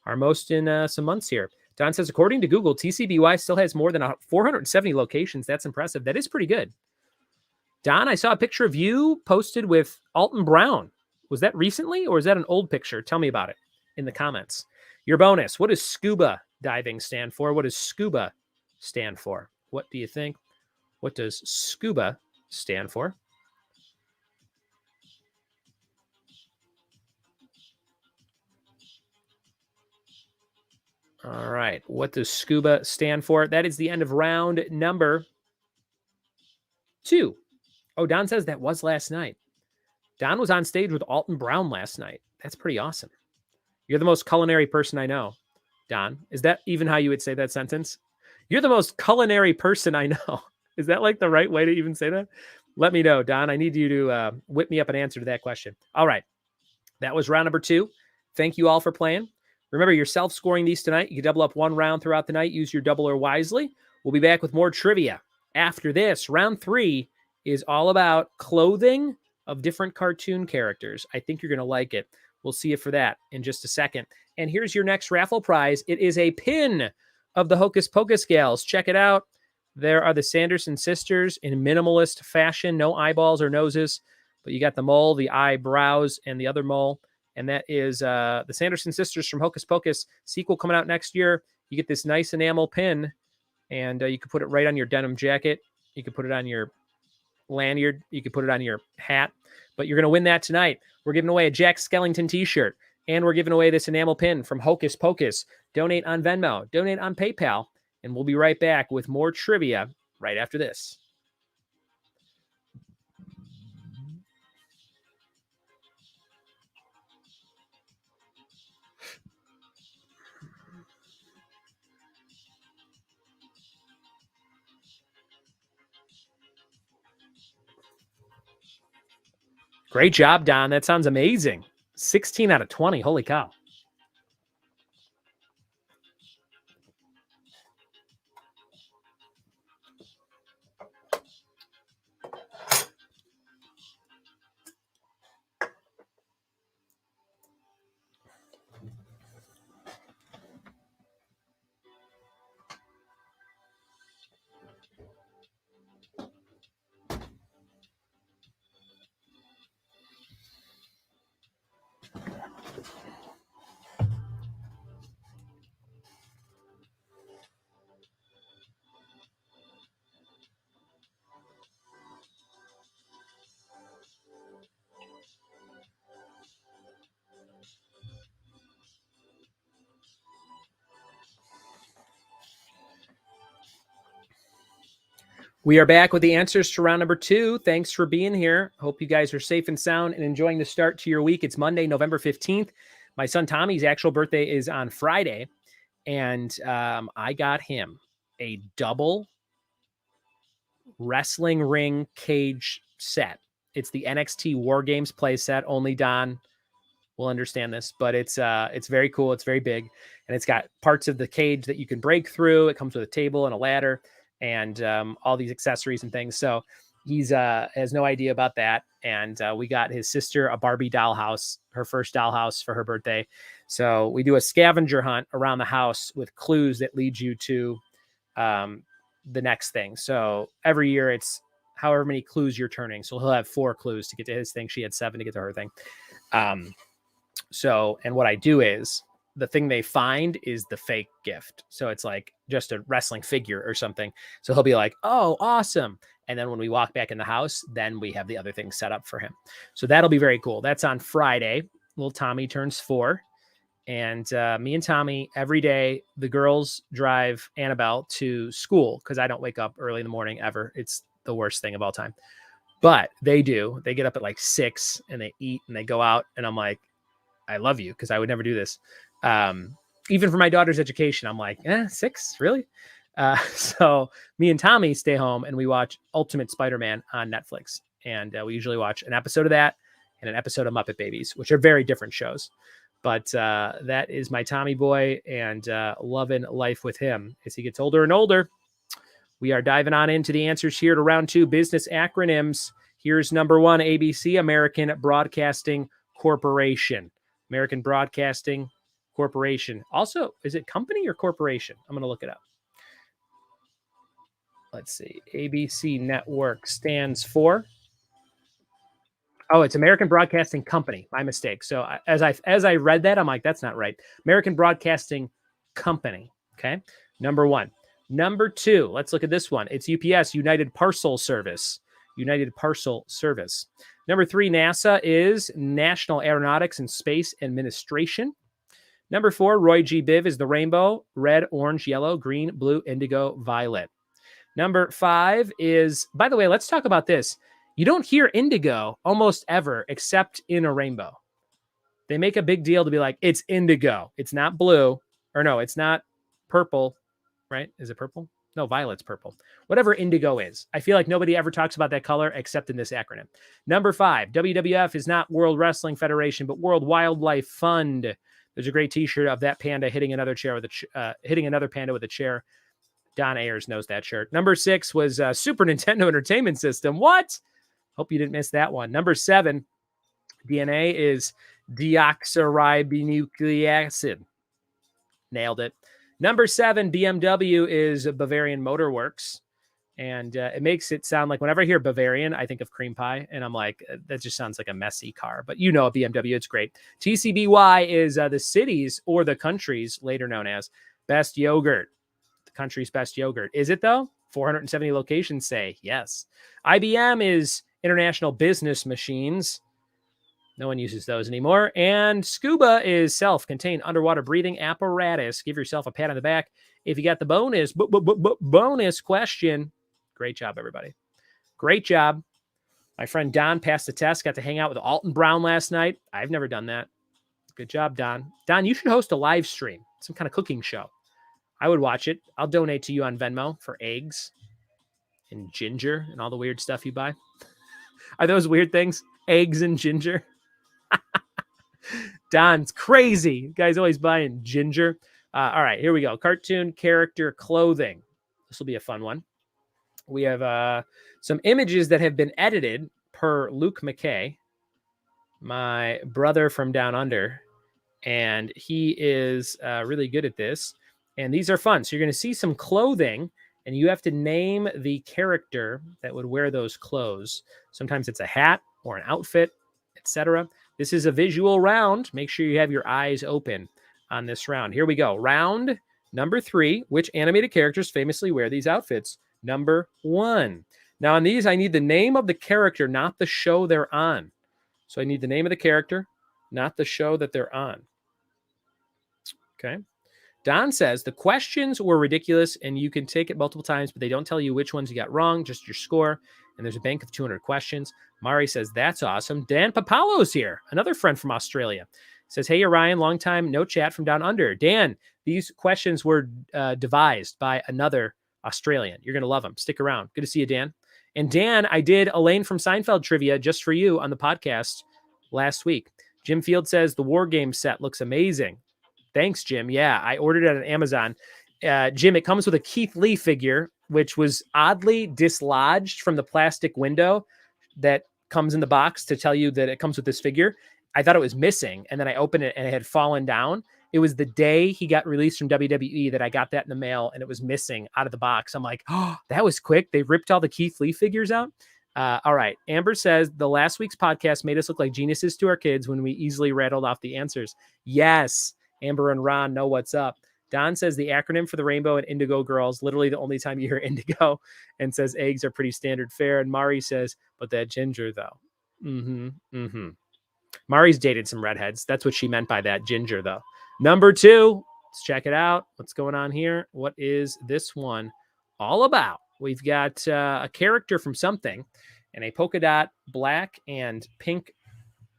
Our most in some months here. Don says, according to Google, TCBY still has more than 470 locations. That's impressive. That is pretty good. Don, I saw a picture of you posted with Alton Brown. Was that recently or is that an old picture? Tell me about it in the comments. Your bonus. What does scuba diving stand for? What does scuba stand for? What do you think? What does scuba stand for? All right. What does scuba stand for? That is the end of round number 2. Oh, Don says that was last night. Don was on stage with Alton Brown last night. That's pretty awesome. You're the most culinary person I know, Don. Is that even how you would say that sentence? You're the most culinary person I know. Is that like the right way to even say that? Let me know, Don. I need you to whip me up an answer to that question. All right. That was round number 2. Thank you all for playing. Remember, you're self-scoring these tonight. You can double up one round throughout the night. Use your doubler wisely. We'll be back with more trivia. After this, round 3 is all about clothing of different cartoon characters. I think you're going to like it. We'll see you for that in just a second. And here's your next raffle prize. It is a pin of the Hocus Pocus gals. Check it out. There are the Sanderson sisters in minimalist fashion. No eyeballs or noses, but you got the mole, the eyebrows, and the other mole. And that is the Sanderson sisters from Hocus Pocus. Sequel coming out next year. You get this nice enamel pin, and you can put it right on your denim jacket. You can put it on your lanyard. You can put it on your hat. But you're going to win that tonight. We're giving away a Jack Skellington t-shirt, and we're giving away this enamel pin from Hocus Pocus. Donate on Venmo. Donate on PayPal. And we'll be right back with more trivia right after this. Great job, Don. That sounds amazing. 16 out of 20. Holy cow. We are back with the answers to round number 2. Thanks for being here. Hope you guys are safe and sound and enjoying the start to your week. It's Monday, November 15th. My son Tommy's actual birthday is on Friday, and I got him a double wrestling ring cage set. It's the NXT War Games play set. Only Don will understand this, but it's very cool. It's very big, and it's got parts of the cage that you can break through. It comes with a table and a ladder and all these accessories and things. So he's has no idea about that. And we got his sister a Barbie dollhouse, her first dollhouse for her birthday. So we do a scavenger hunt around the house with clues that lead you to the next thing. So every year it's however many clues you're turning. So he'll have 4 clues to get to his thing. She had 7 to get to her thing. So, and what I do is the thing they find is the fake gift. So it's like just a wrestling figure or something. So he'll be like, oh, awesome. And then when we walk back in the house, then we have the other things set up for him. So that'll be very cool. That's on Friday. Little Tommy turns 4. And me and Tommy, every day, the girls drive Annabelle to school because I don't wake up early in the morning ever. It's the worst thing of all time. But they do. They get up at like 6 and they eat and they go out. And I'm like, I love you because I would never do this. Even for my daughter's education, I'm like, 6? Really? So me and Tommy stay home and we watch Ultimate Spider-Man on Netflix. And we usually watch an episode of that and an episode of Muppet Babies, which are very different shows. But that is my Tommy boy, and loving life with him as he gets older and older. We are diving on into the answers here to round 2 business acronyms. Here's number 1, ABC, American Broadcasting Corporation. American Broadcasting Corporation. Also, is it company or corporation? I'm going to look it up. Let's see. ABC Network stands for... Oh, it's American Broadcasting Company. My mistake. So as I read that, I'm like, that's not right. American Broadcasting Company. Okay. Number 1. Number 2. Let's look at this one. It's UPS, United Parcel Service. United Parcel Service. Number 3, NASA is National Aeronautics and Space Administration. Number 4, Roy G. Biv is the rainbow, red, orange, yellow, green, blue, indigo, violet. Number 5 is, by the way, let's talk about this. You don't hear indigo almost ever except in a rainbow. They make a big deal to be like, it's indigo. It's not blue. Or no, it's not purple, right? Is it purple? No, violet's purple. Whatever indigo is. I feel like nobody ever talks about that color except in this acronym. Number 5, WWF is not World Wrestling Federation, but World Wildlife Fund. There's a great t-shirt of that panda hitting another panda with a chair. Don Ayers knows that shirt. Number 6 was Super Nintendo Entertainment System. What? Hope you didn't miss that one. Number 7, DNA is deoxyribonucleic acid. Nailed it. Number 7, BMW is Bavarian Motor Works. And it makes it sound like whenever I hear Bavarian, I think of cream pie. And I'm like, that just sounds like a messy car. But you know a BMW, it's great. TCBY is the city's or the country's, later known as, best yogurt. The country's best yogurt. Is it though? 470 locations say yes. IBM is International Business Machines. No one uses those anymore. And SCUBA is self-contained underwater breathing apparatus. Give yourself a pat on the back if you got the bonus question. Great job, everybody. Great job. My friend Don passed the test. Got to hang out with Alton Brown last night. I've never done that. Good job, Don. Don, you should host a live stream, some kind of cooking show. I would watch it. I'll donate to you on Venmo for eggs and ginger and all the weird stuff you buy. Are those weird things? Eggs and ginger? Don's crazy. The guy's always buying ginger. All right, here we go. Cartoon character clothing. This will be a fun one. We have some images that have been edited per Luke McKay, my brother from down under. And he is really good at this. And these are fun. So you're going to see some clothing, and you have to name the character that would wear those clothes. Sometimes it's a hat or an outfit, etc. This is a visual round. Make sure you have your eyes open on this round. Here we go. Round number 3. Which animated characters famously wear these outfits? Number 1. Now on these, I need the name of the character, not the show they're on. So I need the name of the character, not the show that they're on. Okay. Don says the questions were ridiculous and you can take it multiple times, but they don't tell you which ones you got wrong, just your score. And there's a bank of 200 questions. Mari says, that's awesome. Dan Papalo's here, another friend from Australia. Says, hey, Ryan, long time no chat from down under. Dan, these questions were devised by another Australian. You're going to love them. Stick around. Good to see you, Dan. And Dan, I did Elaine from Seinfeld trivia just for you on the podcast last week. Jim Field says the War Game set looks amazing. Thanks, Jim. Yeah, I ordered it on Amazon. Jim, it comes with a Keith Lee figure, which was oddly dislodged from the plastic window that comes in the box to tell you that it comes with this figure. I thought it was missing, and then I opened it, and it had fallen down. It was the day he got released from WWE that I got that in the mail, and it was missing out of the box. I'm like, oh, that was quick. They ripped all the Keith Lee figures out. All right. Amber says, the last week's podcast made us look like geniuses to our kids when we easily rattled off the answers. Yes. Amber and Ron know what's up. Don says the acronym for the Rainbow and Indigo Girls, literally the only time you hear Indigo, and says eggs are pretty standard fare. And Mari says, but that ginger, though. Mari's dated some redheads. That's what she meant by that ginger, though. Number 2, let's check it out. What's going on here? What is this one all about? We've got a character from something in a polka dot black and pink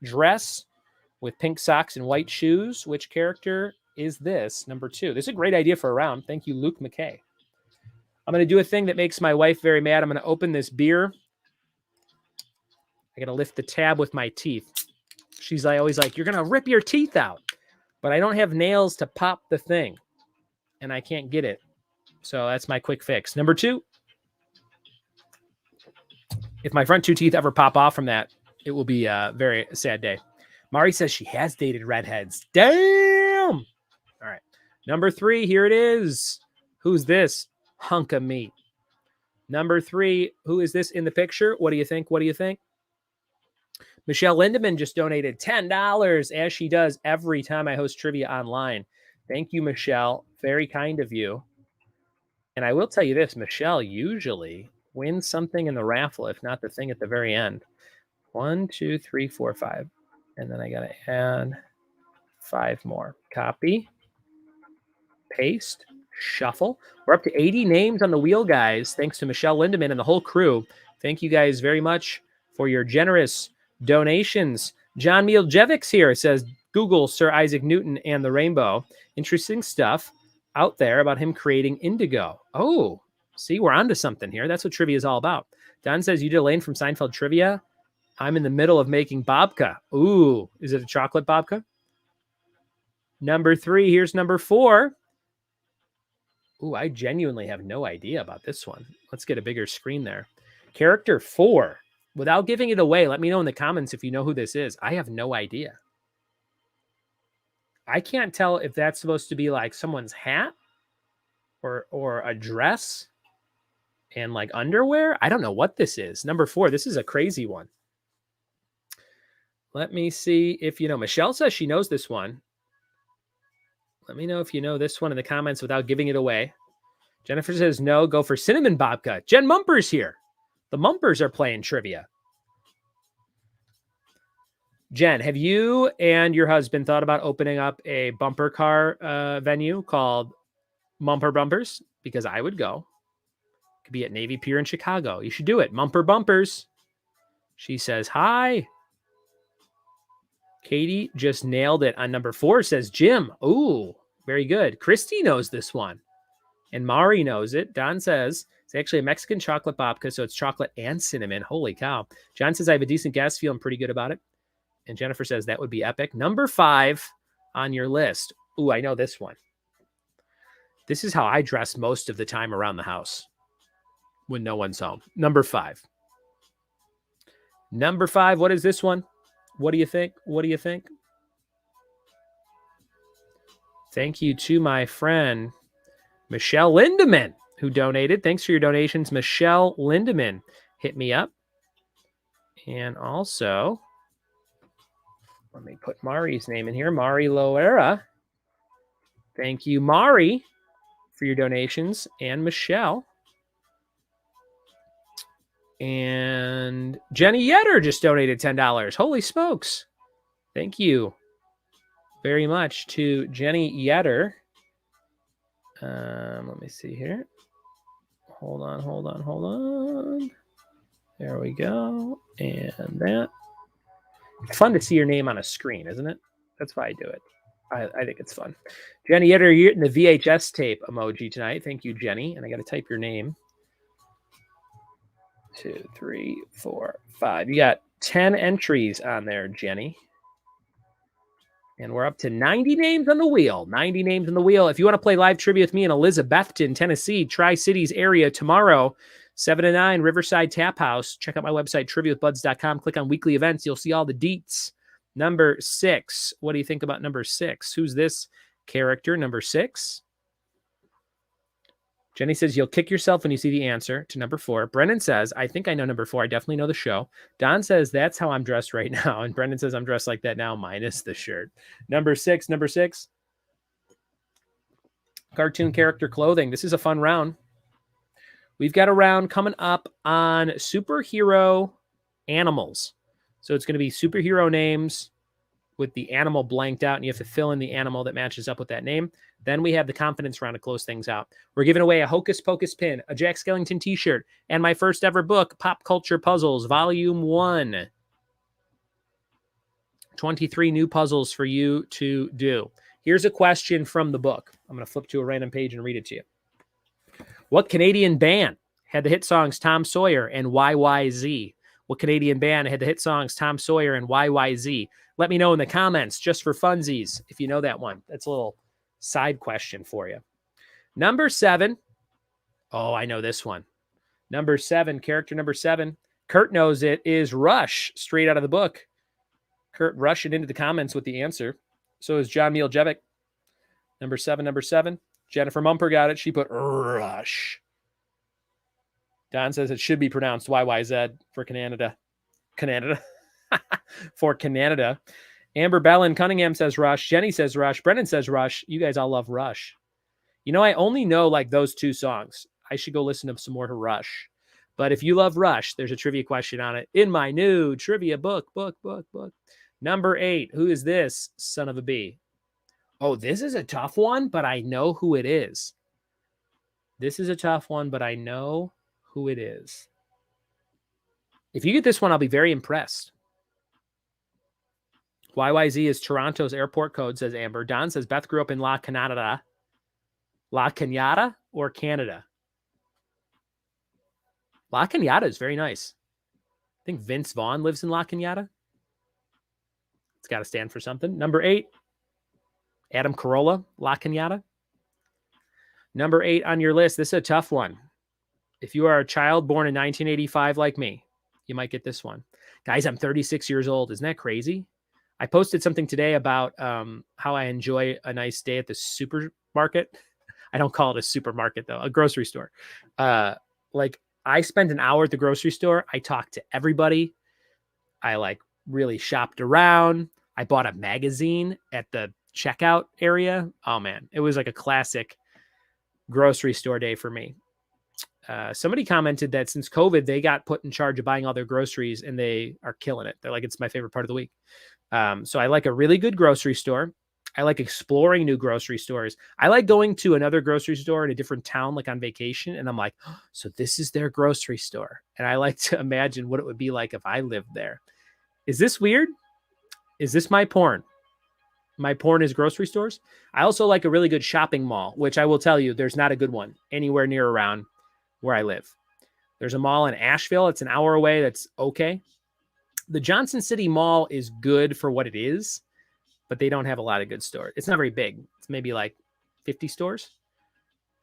dress with pink socks and white shoes. Which character is this? Number 2. This is a great idea for a round. Thank you, Luke McKay. I'm going to do a thing that makes my wife very mad. I'm going to open this beer. I got to lift the tab with my teeth. She's always like, you're going to rip your teeth out. But I don't have nails to pop the thing. And I can't get it. So that's my quick fix. Number 2. If my front 2 teeth ever pop off from that, it will be a very sad day. Mari says she has dated redheads. Damn! All right. Number 3, here it is. Who's this hunk of meat? Number 3, who is this in the picture? What do you think? What do you think? Michelle Lindemann just donated $10, as she does every time I host trivia online. Thank you, Michelle. Very kind of you. And I will tell you this, Michelle usually wins something in the raffle, if not the thing at the very end. 1, 2, 3, 4, 5. And then I got to add 5 more. Copy, paste, shuffle. We're up to 80 names on the wheel, guys. Thanks to Michelle Lindemann and the whole crew. Thank you guys very much for your generous donations. John Mieljevics here says, Google Sir Isaac Newton and the Rainbow. Interesting stuff out there about him creating indigo. Oh, see, we're onto something here. That's what trivia is all about. Don says, you did Elaine from Seinfeld trivia. I'm in the middle of making babka. Ooh, is it a chocolate babka? Number 3, here's number 4. Ooh, I genuinely have no idea about this one. Let's get a bigger screen there. Character 4. Without giving it away, let me know in the comments if you know who this is. I have no idea. I can't tell if that's supposed to be like someone's hat or a dress and like underwear. I don't know what this is. Number 4, this is a crazy one. Let me see if you know. Michelle says she knows this one. Let me know if you know this one in the comments without giving it away. Jennifer says no, go for cinnamon babka. Jen Mumper's here. The Mumpers are playing trivia. Jen, have you and your husband thought about opening up a bumper car venue called Mumper Bumpers? Because I would go. It could be at Navy Pier in Chicago. You should do it. Mumper Bumpers. She says hi. Katie just nailed it on number 4, says Jim. Ooh, very good. Christy knows this one. And Mari knows it. Don says it's actually a Mexican chocolate babka, so it's chocolate and cinnamon. Holy cow. John says I have a decent guess, feeling pretty good about it. And Jennifer says that would be epic. Number 5 on your list. Ooh, I know this one. This is how I dress most of the time around the house when no one's home. Number 5. Number 5, what is this one? What do you think? What do you think? Thank you to my friend, Michelle Lindemann, who donated. Thanks for your donations, Michelle Lindemann. Hit me up. And also, let me put Mari's name in here. Mari Loera. Thank you, Mari, for your donations. And Michelle. And Jenny Yetter just donated $10. Holy smokes. Thank you very much to Jenny Yetter. Let me see here. Hold on. There we go. And that. It's fun to see your name on a screen, isn't it? That's why I do it. I think it's fun. Jenny, you're in the VHS tape emoji tonight. Thank you, Jenny. And I got to type your name. 2, 3, 4, 5. You got 10 entries on there, Jenny. And we're up to 90 names on the wheel. 90 names on the wheel. If you want to play live trivia with me in Elizabethton, Tennessee, Tri-Cities area tomorrow, 7 to 9, Riverside Tap House. Check out my website, triviawithbuds.com. Click on weekly events. You'll see all the deets. Number 6. What do you think about number 6? Who's this character? Number 6. Jenny says, you'll kick yourself when you see the answer to number 4. Brendan says, I think I know number 4. I definitely know the show. Don says, that's how I'm dressed right now. And Brendan says, I'm dressed like that now, minus the shirt. Number 6. Cartoon character clothing. This is a fun round. We've got a round coming up on superhero animals. So it's going to be superhero names with the animal blanked out, and you have to fill in the animal that matches up with that name. Then we have the confidence round to close things out. We're giving away a Hocus Pocus pin, a Jack Skellington t-shirt, and my first ever book, Pop Culture Puzzles, Volume 1. 23 new puzzles for you to do. Here's a question from the book. I'm going to flip to a random page and read it to you. What Canadian band had the hit songs Tom Sawyer and YYZ? What Canadian band had the hit songs Tom Sawyer and YYZ? Let me know in the comments, just for funsies, if you know that one. That's a little side question for you. Number 7. Oh, I know this one. Number 7, character number 7. Kurt knows it, is Rush, straight out of the book. Kurt rushing into the comments with the answer. So is John Mieljevic. Number 7. Jennifer Mumper got it. She put Rush. Don says it should be pronounced YYZ for Canada. For Canada. Amber Bellin Cunningham says Rush. Jenny says Rush. Brendan says Rush. You guys all love Rush. You know, I only know like those 2 songs. I should go listen to some more to Rush. But if you love Rush, there's a trivia question on it in my new trivia book. Number 8. Who is this son of a bee? Oh, this is a tough one, but I know who it is. This is a tough one, but I know who it is. If you get this one, I'll be very impressed. YYZ is Toronto's airport code, says Amber. Don says Beth grew up in La Canada. La Canada or Canada? La Canada is very nice. I think Vince Vaughn lives in La Canada. It's got to stand for something. Number 8, Adam Carolla, La Canada. Number 8 on your list. This is a tough one. If you are a child born in 1985 like me, you might get this one. Guys, I'm 36 years old. Isn't that crazy? I posted something today about how I enjoy a nice day at the supermarket. I don't call it a supermarket, though. A grocery store. Like, I spent an hour at the grocery store. I talked to everybody. I, like, really shopped around. I bought a magazine at the checkout area. Oh, man. It was like a classic grocery store day for me. Somebody commented that since COVID, they got put in charge of buying all their groceries and they are killing it. They're like, it's my favorite part of the week. So I like a really good grocery store. I like exploring new grocery stores. I like going to another grocery store in a different town, like on vacation. And I'm like, oh, so this is their grocery store. And I like to imagine what it would be like if I lived there. Is this weird? Is this my porn? My porn is grocery stores. I also like a really good shopping mall, which I will tell you, there's not a good one anywhere near around where I live. There's a mall in Asheville. It's an hour away. That's okay. The Johnson City Mall is good for what it is, but they don't have a lot of good stores. It's not very big. It's maybe like 50 stores.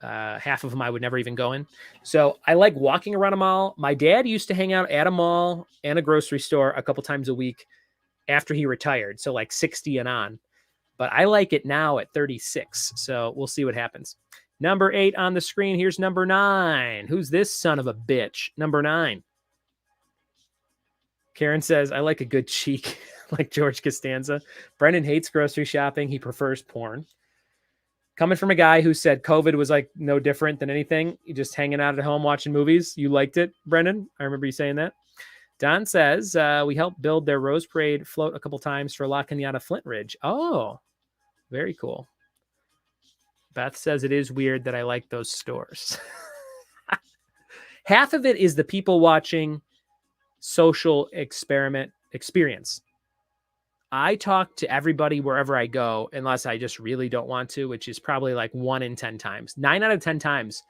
Half of them I would never even go in. So I like walking around a mall. My dad used to hang out at a mall and a grocery store a couple times a week after he retired. So like 60 and on. But I like it now at 36. So we'll see what happens. Number 8 on the screen. Here's number 9. Who's this son of a bitch? Number 9. Karen says, I like a good cheek, like George Costanza. Brendan hates grocery shopping. He prefers porn. Coming from a guy who said COVID was like no different than anything. You just hanging out at home watching movies. You liked it, Brendan. I remember you saying that. Don says, we helped build their Rose Parade float a couple times for La Cañada Flint Ridge. Oh, very cool. Beth says it is weird that I like those stores. Half of it is the people watching social experiment experience. I talk to everybody wherever I go, unless I just really don't want to, which is probably like 1 in 10 times. 9 out of 10 times,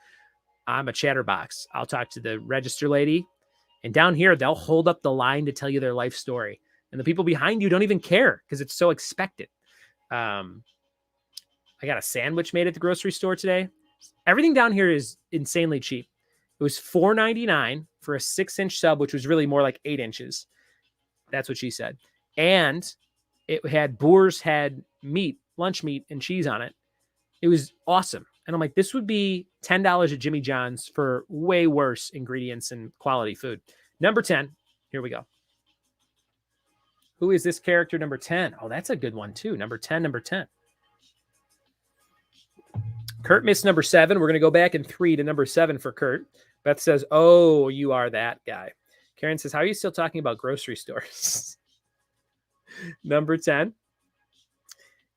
I'm a chatterbox. I'll talk to the register lady, and down here, they'll hold up the line to tell you their life story. And the people behind you don't even care because it's so expected. I got a sandwich made at the grocery store today. Everything down here is insanely cheap. It was $4.99 for a 6-inch sub, which was really more like 8 inches. That's what she said. And it had boar's head meat, lunch meat, and cheese on it. It was awesome. And I'm like, this would be $10 at Jimmy John's for way worse ingredients and quality food. Number 10. Here we go. Who is this character number 10? Oh, that's a good one too. Number 10, number 10. Kurt missed number 7. We're going to go back in 3 to number 7 for Kurt. Beth says, oh, you are that guy. Karen says, how are you still talking about grocery stores? Number 10.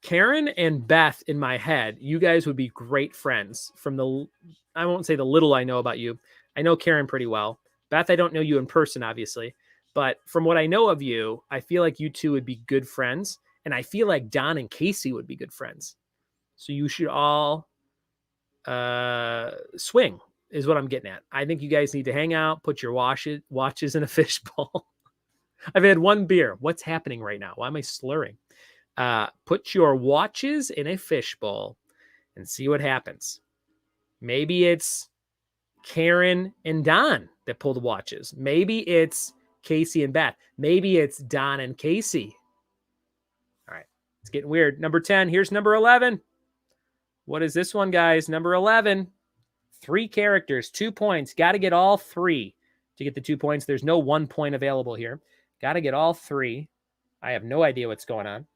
Karen and Beth, in my head, you guys would be great friends. From the, I won't say the little I know about you. I know Karen pretty well. Beth, I don't know you in person, obviously. But from what I know of you, I feel like you two would be good friends. And I feel like Don and Casey would be good friends. So you should all swing, is what I'm getting at. I think you guys need to hang out, put your watches in a fishbowl. I've had 1 beer. What's happening right now? Why am I slurring? Put your watches in a fishbowl and see what happens. Maybe it's Karen and Don that pull the watches. Maybe it's Casey and Beth. Maybe it's Don and Casey. All right. It's getting weird. Number 10. Here's number 11. What is this one, guys? Number 11. 3 characters, 2 points. Got to get all 3 to get the 2 points. There's no 1 point available here. Got to get all 3. I have no idea what's going on.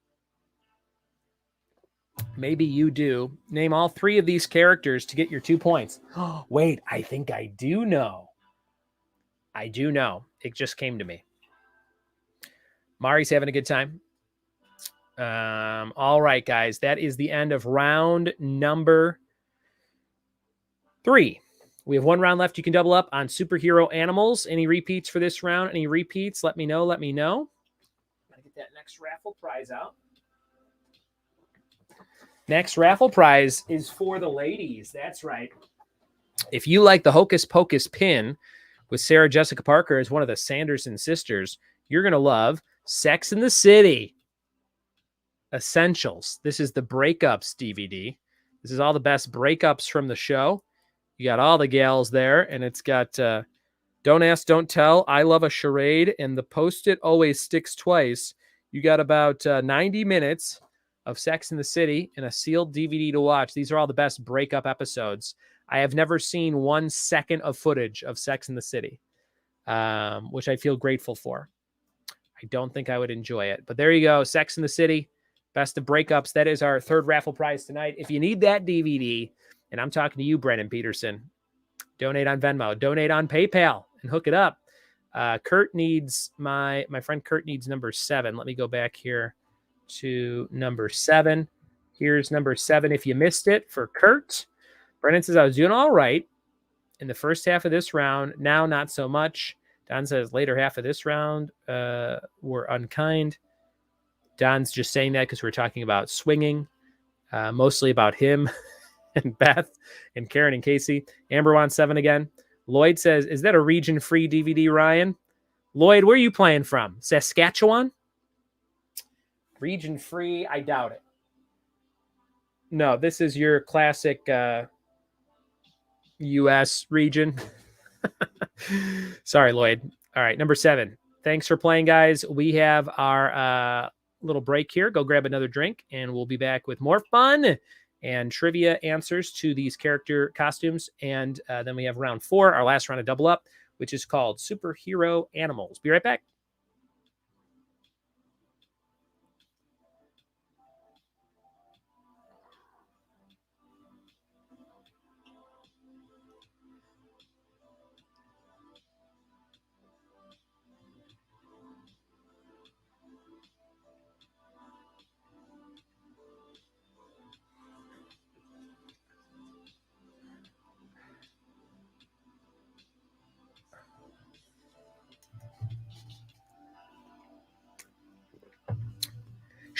Maybe you do. Name all 3 of these characters to get your 2 points. Oh, wait, I think I do know. I do know. It just came to me. Mari's having a good time. All right, guys. That is the end of round number 3. We have 1 round left. You can double up on superhero animals. Any repeats for this round? Any repeats? Let me know. Let me know. I'm going to get that next raffle prize out. Next raffle prize is for the ladies. That's right. If you like the Hocus Pocus pin with Sarah Jessica Parker as one of the Sanderson sisters, you're going to love Sex and the City Essentials. This is the breakups DVD. This is all the best breakups from the show. You got all the gals there, and it's got Don't Ask, Don't Tell, I Love a Charade, and the Post-it Always Sticks Twice. You got about 90 minutes of Sex in the City in a sealed DVD to watch. These are all the best breakup episodes. I have never seen 1 second of footage of Sex in the City, which I feel grateful for. I don't think I would enjoy it. But there you go. Sex in the City, best of breakups. That is our 3rd raffle prize tonight. If you need that DVD, and I'm talking to you, Brennan Peterson, donate on Venmo, donate on PayPal, and hook it up. Kurt needs, my friend Kurt needs number 7. Let me go back here to number 7. Here's number 7. If you missed it for Kurt, Brennan says, I was doing all right in the first half of this round. Now, not so much. Don says later half of this round were unkind. Don's just saying that because we're talking about swinging, mostly about him and Beth and Karen and Casey. Amber wants 7 again. Lloyd says, is that a region-free DVD, Ryan? Lloyd, where are you playing from? Saskatchewan? Region-free? I doubt it. No, this is your classic U.S. region. Sorry, Lloyd. All right, number 7. Thanks for playing, guys. We have our little break here. Go grab another drink, and we'll be back with more fun and trivia answers to these character costumes. And then we have round 4, our last round of double up, which is called Superhero Animals. Be right back.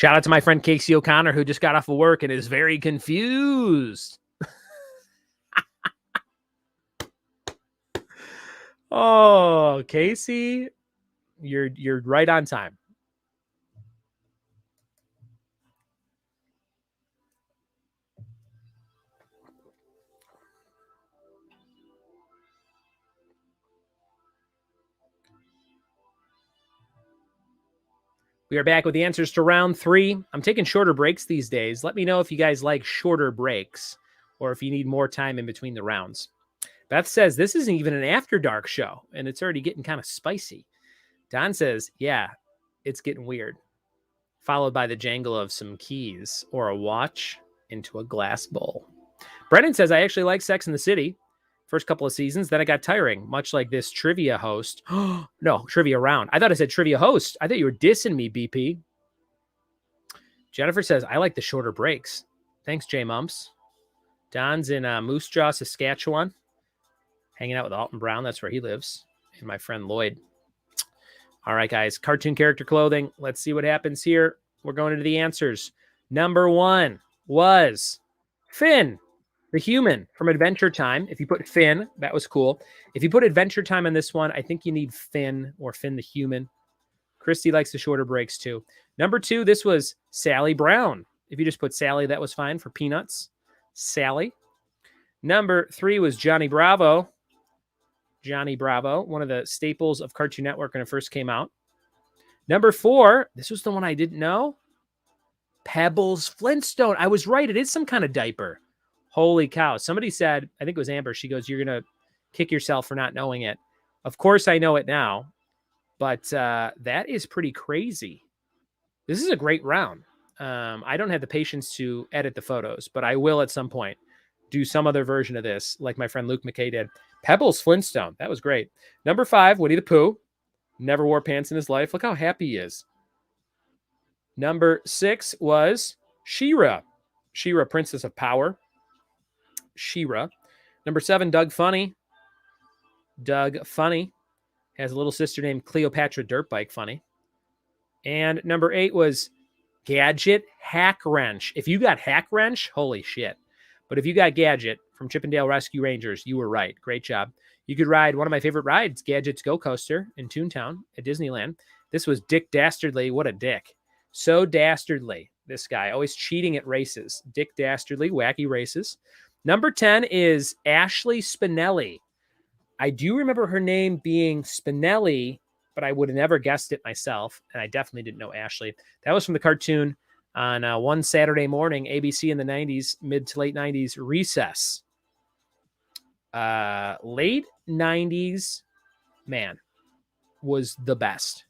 Shout out to my friend Casey O'Connor, who just got off of work and is very confused. Oh, Casey, you're right on time. We are back with the answers to round 3. I'm taking shorter breaks these days. Let me know if you guys like shorter breaks or if you need more time in between the rounds. Beth says this isn't even an after dark show and it's already getting kind of spicy. Don says, yeah, it's getting weird. Followed by the jangle of some keys or a watch into a glass bowl. Brennan says, I actually like Sex in the City. First couple of seasons, then it got tiring, much like this trivia host. No, trivia round. I thought I said trivia host. I thought you were dissing me, BP. Jennifer says, I like the shorter breaks. Thanks, J Mumps. Don's in Moose Jaw, Saskatchewan, hanging out with Alton Brown. That's where he lives. And my friend Lloyd. All right, guys, cartoon character clothing. Let's see what happens here. We're going into the answers. Number 1 was Finn, the human from Adventure Time. If you put Finn, that was cool. If you put Adventure Time on this one, I think you need Finn or Finn the human. Christy likes the shorter breaks too. Number 2, this was Sally Brown. If you just put Sally, that was fine for Peanuts. Sally. Number 3 was Johnny Bravo. Johnny Bravo, one of the staples of Cartoon Network when it first came out. Number 4, this was the one I didn't know. Pebbles Flintstone. I was right. It is some kind of diaper. Holy cow. Somebody said, I think it was Amber, she goes, you're going to kick yourself for not knowing it. Of course I know it now, but that is pretty crazy. This is a great round. I don't have the patience to edit the photos, but I will at some point do some other version of this like my friend Luke McKay did. Pebbles Flintstone. That was great. Number 5, Winnie the Pooh. Never wore pants in his life. Look how happy he is. Number 6 was She-Ra. She-Ra, Princess of Power. She-Ra. Number 7, Doug Funny. Doug Funny has a little sister named Cleopatra Dirtbike Funny. And number 8 was Gadget Hack Wrench. If you got Hack Wrench, holy shit. But if you got Gadget from Chippendale Rescue Rangers, you were right. Great job. You could ride one of my favorite rides, Gadget's Go Coaster in Toontown at Disneyland. This was Dick Dastardly. What a dick. So dastardly, this guy. Always cheating at races. Dick Dastardly, wacky races. Number 10 is Ashley Spinelli. I do remember her name being Spinelli, but I would have never guessed it myself, and I definitely didn't know Ashley. That was from the cartoon on one Saturday morning, ABC in the 90s, mid to late 90s, Recess. Late 90s, man, was the best.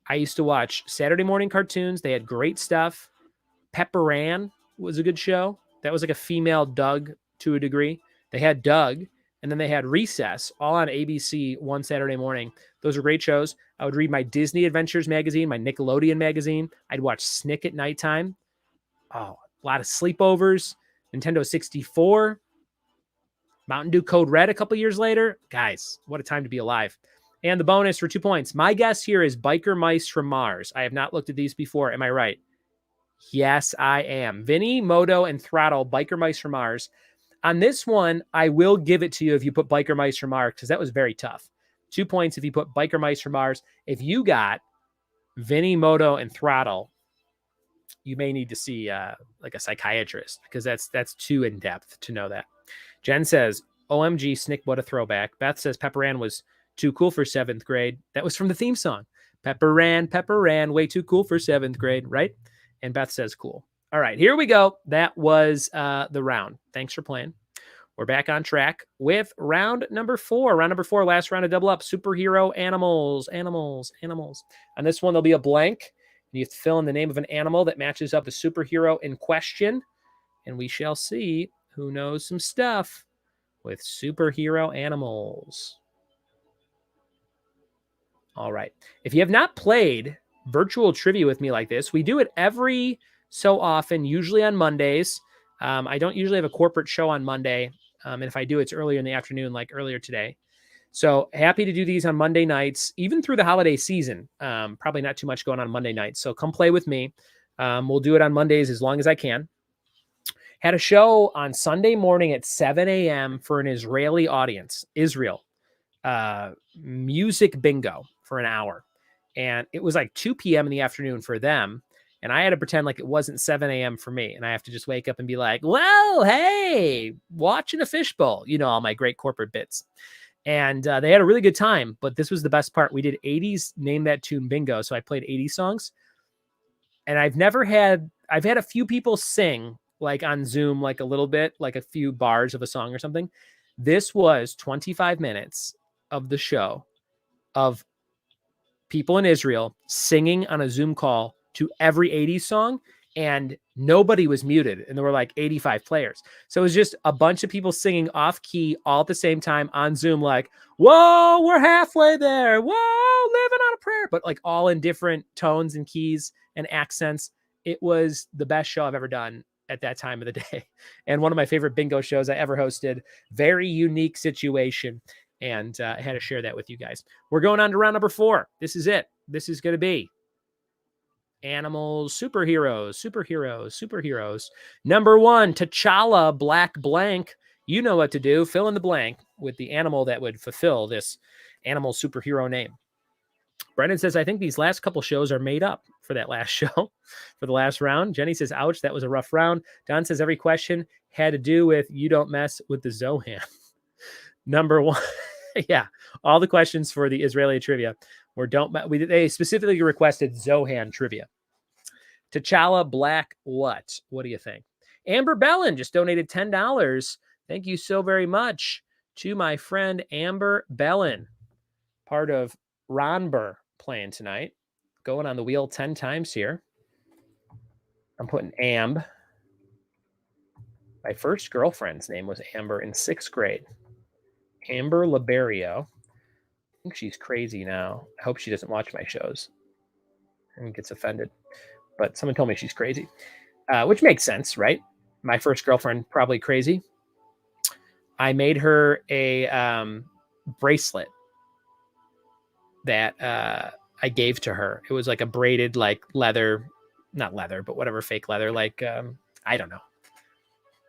I used to watch Saturday morning cartoons. They had great stuff. Pepper Ann was a good show. That was like a female Doug to a degree. They had Doug, and then they had Recess, all on ABC one Saturday morning. Those were great shows. I would read my Disney Adventures magazine, my Nickelodeon magazine. I'd watch Snick at nighttime. Oh, a lot of sleepovers. Nintendo 64. Mountain Dew Code Red a couple years later. Guys, what a time to be alive. And the bonus for 2 points. My guess here is Biker Mice from Mars. I have not looked at these before. Am I right? Yes, I am. Vinny, Moto, and Throttle, Biker Mice from Mars. On this one, I will give it to you if you put Biker Mice from Mars, because that was very tough. 2 points if you put Biker Mice from Mars. If you got Vinny, Moto, and Throttle, you may need to see like a psychiatrist, because that's too in-depth to know that. Jen says, OMG, Snick, what a throwback. Beth says Pepper Ann was too cool for 7th grade. That was from the theme song. Pepper Ann, way too cool for 7th grade, right? And Beth says cool. All right, here we go. That was the round. Thanks for playing. We're back on track with round number 4. Round number 4, last round of double up. Superhero animals. On this one, there'll be a blank. And you have to fill in the name of an animal that matches up the superhero in question. And we shall see who knows some stuff with superhero animals. All right. If you have not played virtual trivia with me like this, we do it every so often, usually on Mondays. I don't usually have a corporate show on Monday. And if I do, it's earlier in the afternoon, like earlier today. So happy to do these on Monday nights, even through the holiday season. Probably not too much going on Monday nights. So come play with me. We'll do it on Mondays as long as I can. Had a show on Sunday morning at 7 a.m. for an Israeli audience, Israel, music bingo for an hour. And it was like 2 p.m. in the afternoon for them. And I had to pretend like it wasn't 7 a.m. for me. And I have to just wake up and be like, well, hey, watching a fishbowl, all my great corporate bits. And they had a really good time, but this was the best part. We did 80s Name That Tune bingo. So I played 80 songs. And I've had a few people sing like on Zoom, like a little bit, like a few bars of a song or something. This was 25 minutes of the show of people in Israel singing on a Zoom call to every 80s song, and nobody was muted. And there were like 85 players. So it was just a bunch of people singing off key all at the same time on Zoom, like, whoa, we're halfway there. Whoa, living on a prayer, but like all in different tones and keys and accents. It was the best show I've ever done at that time of the day. And one of my favorite bingo shows I ever hosted. Very unique situation. And I had to share that with you guys. We're going on to round number 4. This is it. This is going to be animals, superheroes. Number 1, T'Challa, black blank. You know what to do. Fill in the blank with the animal that would fulfill this animal superhero name. Brendan says, I think these last couple shows are made up for that last show, for the last round. Jenny says, ouch, that was a rough round. Don says, every question had to do with you don't mess with the Zohan. Number 1. Yeah, all the questions for the Israeli trivia were they specifically requested Zohan trivia. T'Challa black what? What do you think? Amber Bellin just donated $10. Thank you so very much to my friend Amber Bellin, part of Ron Burr playing tonight. Going on the wheel 10 times here. I'm putting Amb. My first girlfriend's name was Amber in 6th grade. Amber Liberio. I think she's crazy now. I hope she doesn't watch my shows and gets offended. But someone told me she's crazy, which makes sense, right? My first girlfriend, probably crazy. I made her a bracelet that I gave to her. It was like a braided, like leather, not leather, but whatever fake leather, like, I don't know,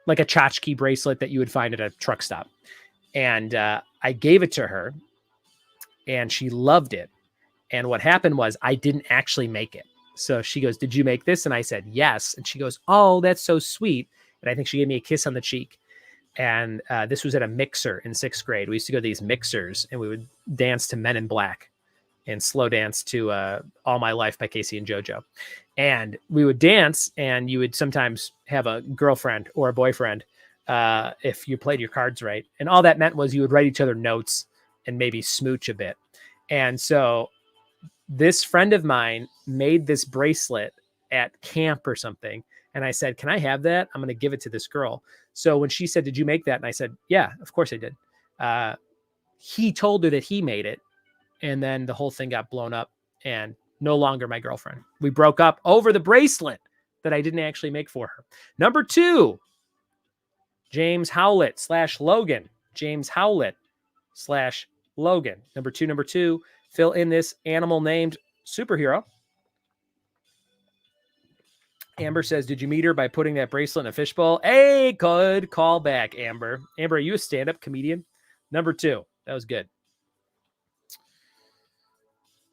like a tchotchke bracelet that you would find at a truck stop. And I gave it to her and she loved it. And what happened was I didn't actually make it. So she goes, did you make this? And I said, yes. And she goes, oh, that's so sweet. And I think she gave me a kiss on the cheek. And this was at a mixer in 6th grade. We used to go to these mixers and we would dance to Men in Black and slow dance to All My Life by Casey and JoJo. And we would dance and you would sometimes have a girlfriend or a boyfriend if you played your cards right. And all that meant was you would write each other notes and maybe smooch a bit. And so this friend of mine made this bracelet at camp or something. And I said, can I have that? I'm going to give it to this girl. So when she said, did you make that? And I said, yeah, of course I did. He told her that he made it. And then the whole thing got blown up and no longer my girlfriend. We broke up over the bracelet that I didn't actually make for her. Number 2, James Howlett / Logan. James Howlett / Logan. Number two, fill in this animal named superhero. Amber says, did you meet her by putting that bracelet in a fishbowl? Hey, good call back, Amber. Amber, are you a stand-up comedian? Number 2. That was good.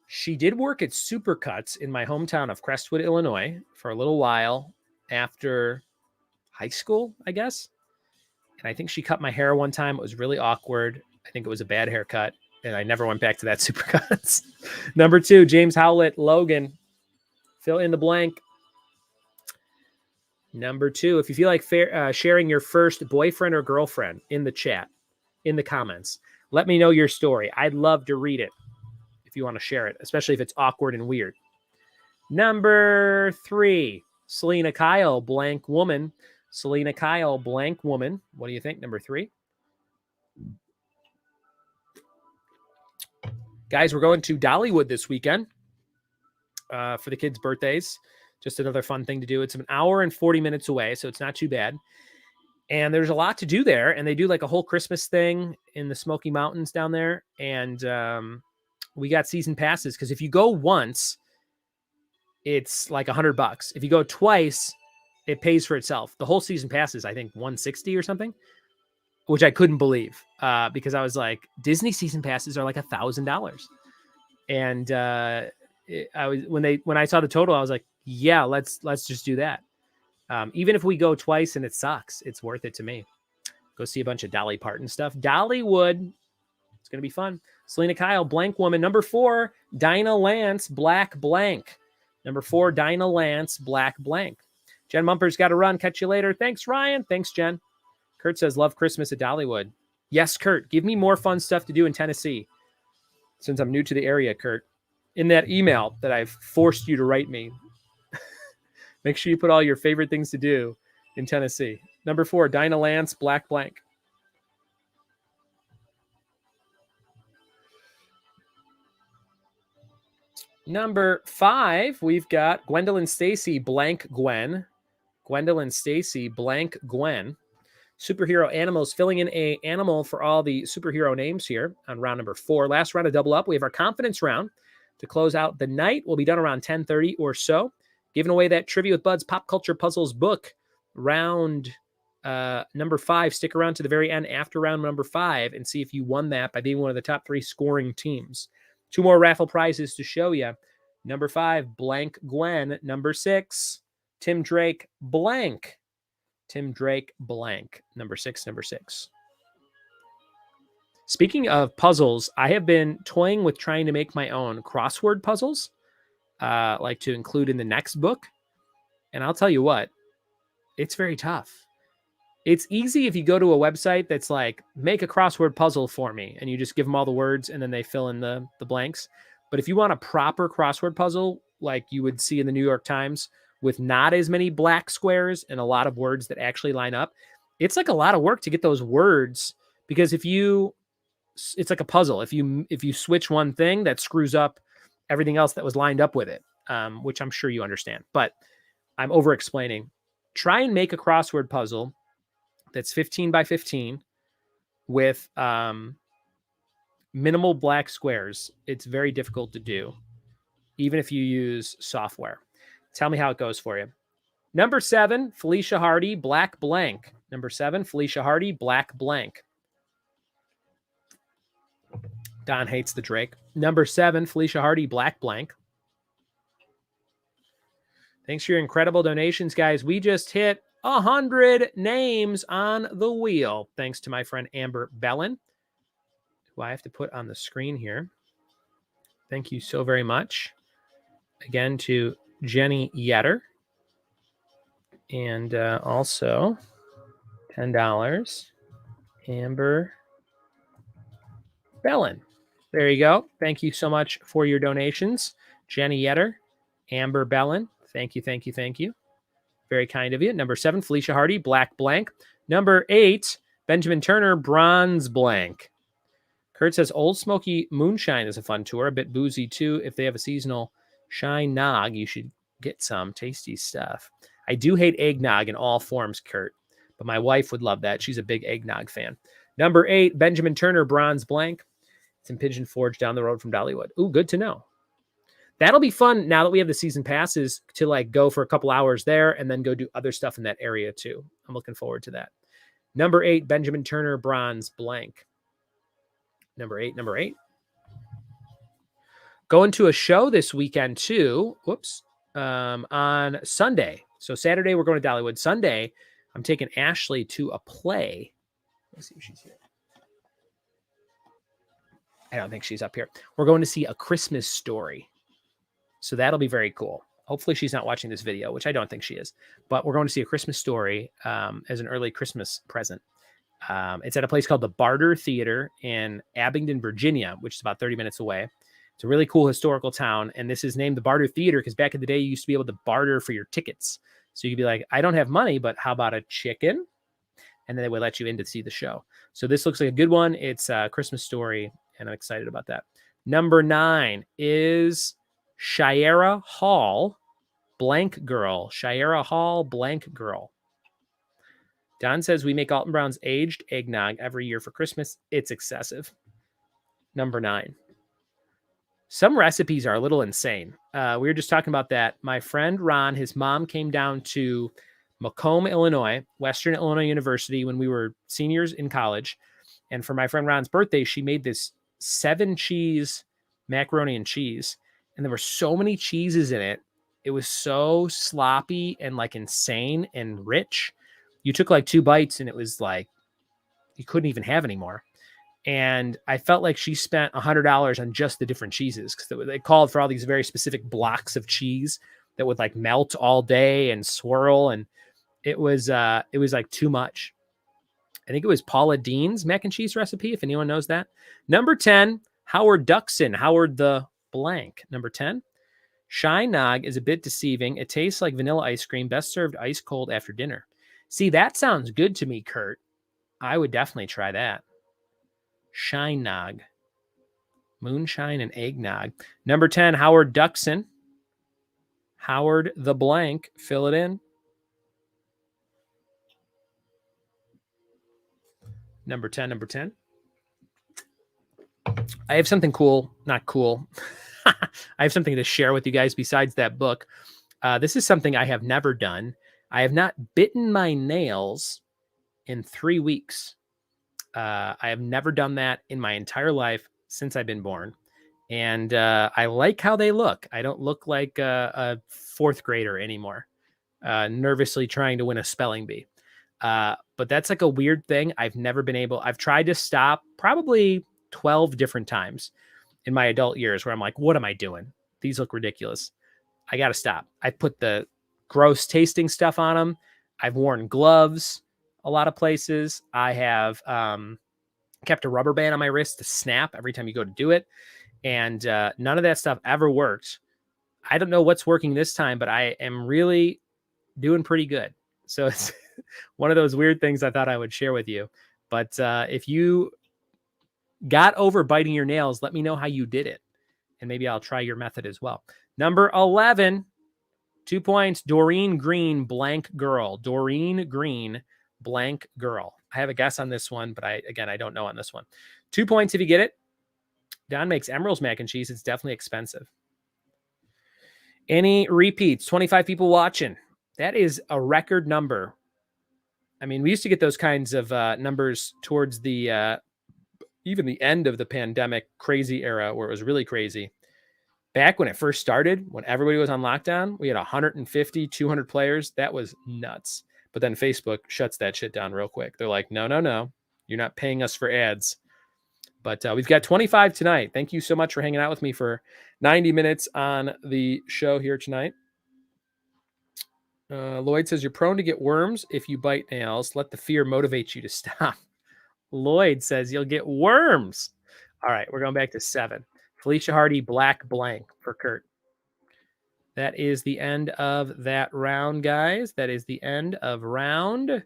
She did work at Supercuts in my hometown of Crestwood, Illinois for a little while after high school, I guess. And I think she cut my hair one time. It was really awkward. I think it was a bad haircut. And I never went back to that Supercuts. Number 2, James Howlett, Logan. Fill in the blank. Number 2, if you feel like sharing your first boyfriend or girlfriend in the chat, in the comments, let me know your story. I'd love to read it if you want to share it, especially if it's awkward and weird. Number 3, Selena Kyle, blank woman. Selena Kyle, blank woman. What do you think? Number 3. Guys, we're going to Dollywood this weekend for the kids' birthdays. Just another fun thing to do. It's an hour and 40 minutes away, so it's not too bad. And there's a lot to do there. And they do like a whole Christmas thing in the Smoky Mountains down there. And we got season passes because if you go once, it's like $100. If you go twice, it pays for itself. The whole season pass is, I think, $160 or something, which I couldn't believe because I was like, Disney season passes are like $1,000. And I was when I saw the total, I was like, yeah, let's just do that. Even if we go twice and it sucks, it's worth it to me. Go see a bunch of Dolly Parton stuff. Dollywood. It's going to be fun. Selena Kyle, Blank Woman. Number 4, Dinah Lance, Black Blank. Number 4, Dinah Lance, Black Blank. Jen Mumper's got to run. Catch you later. Thanks, Ryan. Thanks, Jen. Kurt says, love Christmas at Dollywood. Yes, Kurt. Give me more fun stuff to do in Tennessee since I'm new to the area, Kurt. In that email that I've forced you to write me, make sure you put all your favorite things to do in Tennessee. Number 4, Dinah Lance, Black Blank. Number 5, we've got Gwendolyn Stacy, Blank Gwen. Gwendolyn Stacy, Blank Gwen. Superhero animals, filling in a animal for all the superhero names here on round number 4. Last round of double up. We have our confidence round to close out the night. We'll be done around 10:30 or so. Giving away that Trivia with Buds Pop Culture Puzzles book. Round number 5. Stick around to the very end after round number 5 and see if you won that by being one of the top 3 scoring teams. 2 more raffle prizes to show you. Number 5, Blank Gwen. Number 6, Tim Drake, Blank. Tim Drake, Blank. Number 6. Speaking of puzzles, I have been toying with trying to make my own crossword puzzles, like to include in the next book. And I'll tell you what, it's very tough. It's easy if you go to a website that's like, make a crossword puzzle for me, and you just give them all the words and then they fill in the blanks. But if you want a proper crossword puzzle, like you would see in the New York Times, with not as many black squares and a lot of words that actually line up, it's like a lot of work to get those words, because it's like a puzzle. If you switch one thing, that screws up everything else that was lined up with it, which I'm sure you understand. But I'm over explaining. Try and make a crossword puzzle that's 15 by 15 with minimal black squares. It's very difficult to do, even if you use software. Tell me how it goes for you. Number 7, Felicia Hardy, Black Blank. Number 7, Felicia Hardy, Black Blank. Don hates the Drake. Number 7, Felicia Hardy, Black Blank. Thanks for your incredible donations, guys. We just hit 100 names on the wheel, thanks to my friend Amber Bellin, who I have to put on the screen here. Thank you so very much. Again, to Jenny Yetter. And also $10, Amber Bellin. There you go. Thank you so much for your donations. Jenny Yetter, Amber Bellin. Thank you. Very kind of you. Number 7, Felicia Hardy, Black Blank. Number 8, Benjamin Turner, Bronze Blank. Kurt says Old Smoky Moonshine is a fun tour, a bit boozy too. If they have a seasonal Shine Nog, you should get some tasty stuff. I do hate eggnog in all forms, Kurt, but my wife would love that. She's a big eggnog fan. Number 8, Benjamin Turner, Bronze Blank. It's in Pigeon Forge down the road from Dollywood. Ooh, good to know. That'll be fun now that we have the season passes to like go for a couple hours there and then go do other stuff in that area too. I'm looking forward to that. Number 8, Benjamin Turner, Bronze Blank. Number 8. Going to a show this weekend too. On Sunday. So Saturday, we're going to Dollywood. Sunday, I'm taking Ashley to a play. Let's see if she's here. I don't think she's up here. We're going to see A Christmas Story. So that'll be very cool. Hopefully she's not watching this video, which I don't think she is. But we're going to see A Christmas Story as an early Christmas present. It's at a place called the Barter Theater in Abingdon, Virginia, which is about 30 minutes away. It's a really cool historical town. And this is named the Barter Theater because back in the day, you used to be able to barter for your tickets. So you'd be like, I don't have money, but how about a chicken? And then they would let you in to see the show. So this looks like a good one. It's a Christmas Story, and I'm excited about that. Number 9 is Shiera Hall, Blank Girl. Shiera Hall, Blank Girl. Don says we make Alton Brown's aged eggnog every year for Christmas. It's excessive. Number 9. Some recipes are a little insane. We were just talking about that. My friend Ron, his mom came down to Macomb, Illinois, Western Illinois University when we were seniors in college. And for my friend Ron's birthday, she made this 7-cheese macaroni and cheese. And there were so many cheeses in it. It was so sloppy and like insane and rich. You took like 2 bites and it was like you couldn't even have any more. And I felt like she spent $100 on just the different cheeses because they called for all these very specific blocks of cheese that would like melt all day and swirl. And it was like too much. I think it was Paula Dean's mac and cheese recipe, if anyone knows that. Number 10, Howard Duxon, Howard the blank. Number 10, Shine Nog is a bit deceiving. It tastes like vanilla ice cream, best served ice cold after dinner. See, that sounds good to me, Kurt. I would definitely try that. Shine Nog. Moonshine and eggnog. Number 10, Howard Duxon. Howard the blank. Fill it in. Number 10. I have something cool. Not cool. I have something to share with you guys besides that book. This is something I have never done. I have not bitten my nails in 3 weeks. I have never done that in my entire life since I've been born. And I like how they look. I don't look like a 4th grader anymore, nervously trying to win a spelling bee. But that's like a weird thing. I've tried to stop probably 12 different times in my adult years where I'm like, what am I doing? These look ridiculous. I got to stop. I put the gross tasting stuff on them. I've worn gloves a lot of places. I have kept a rubber band on my wrist to snap every time you go to do it. And none of that stuff ever worked. I don't know what's working this time, but I am really doing pretty good. So it's one of those weird things I thought I would share with you. But if you got over biting your nails, let me know how you did it. And maybe I'll try your method as well. Number 11, 2 points. Doreen Green, blank girl. Doreen Green, blank girl. I have a guess on this one, but I don't know on this one. 2 points if you get it. Don makes Emeril's mac and cheese. It's definitely expensive. Any repeats? 25 people watching. That is a record number. I mean, we used to get those kinds of numbers towards the even the end of the pandemic crazy era where it was really crazy. Back when it first started, when everybody was on lockdown, we had 150, 200 players. That was nuts. But then Facebook shuts that shit down real quick. They're like, no. You're not paying us for ads. But we've got 25 tonight. Thank you so much for hanging out with me for 90 minutes on the show here tonight. Lloyd says, you're prone to get worms if you bite nails. Let the fear motivate you to stop. Lloyd says, you'll get worms. All right, we're going back to 7. Felicia Hardy, black blank for Kurt. That is the end of that round, guys. That is the end of round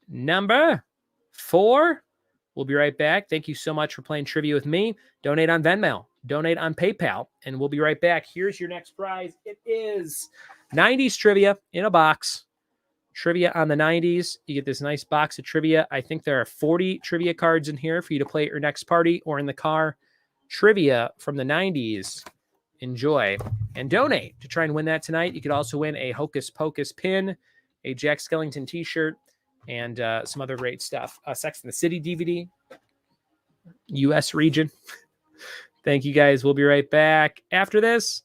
number 4. We'll be right back. Thank you so much for playing trivia with me. Donate on Venmo. Donate on PayPal. And we'll be right back. Here's your next prize. It is 90s trivia in a box. Trivia on the 90s. You get this nice box of trivia. I think there are 40 trivia cards in here for you to play at your next party or in the car. Trivia from the 90s. Enjoy and donate to try and win that tonight. You could also win a Hocus Pocus pin, a Jack Skellington t-shirt, and some other great stuff. Sex and the City DVD, U.S. region. Thank you, guys. We'll be right back after this.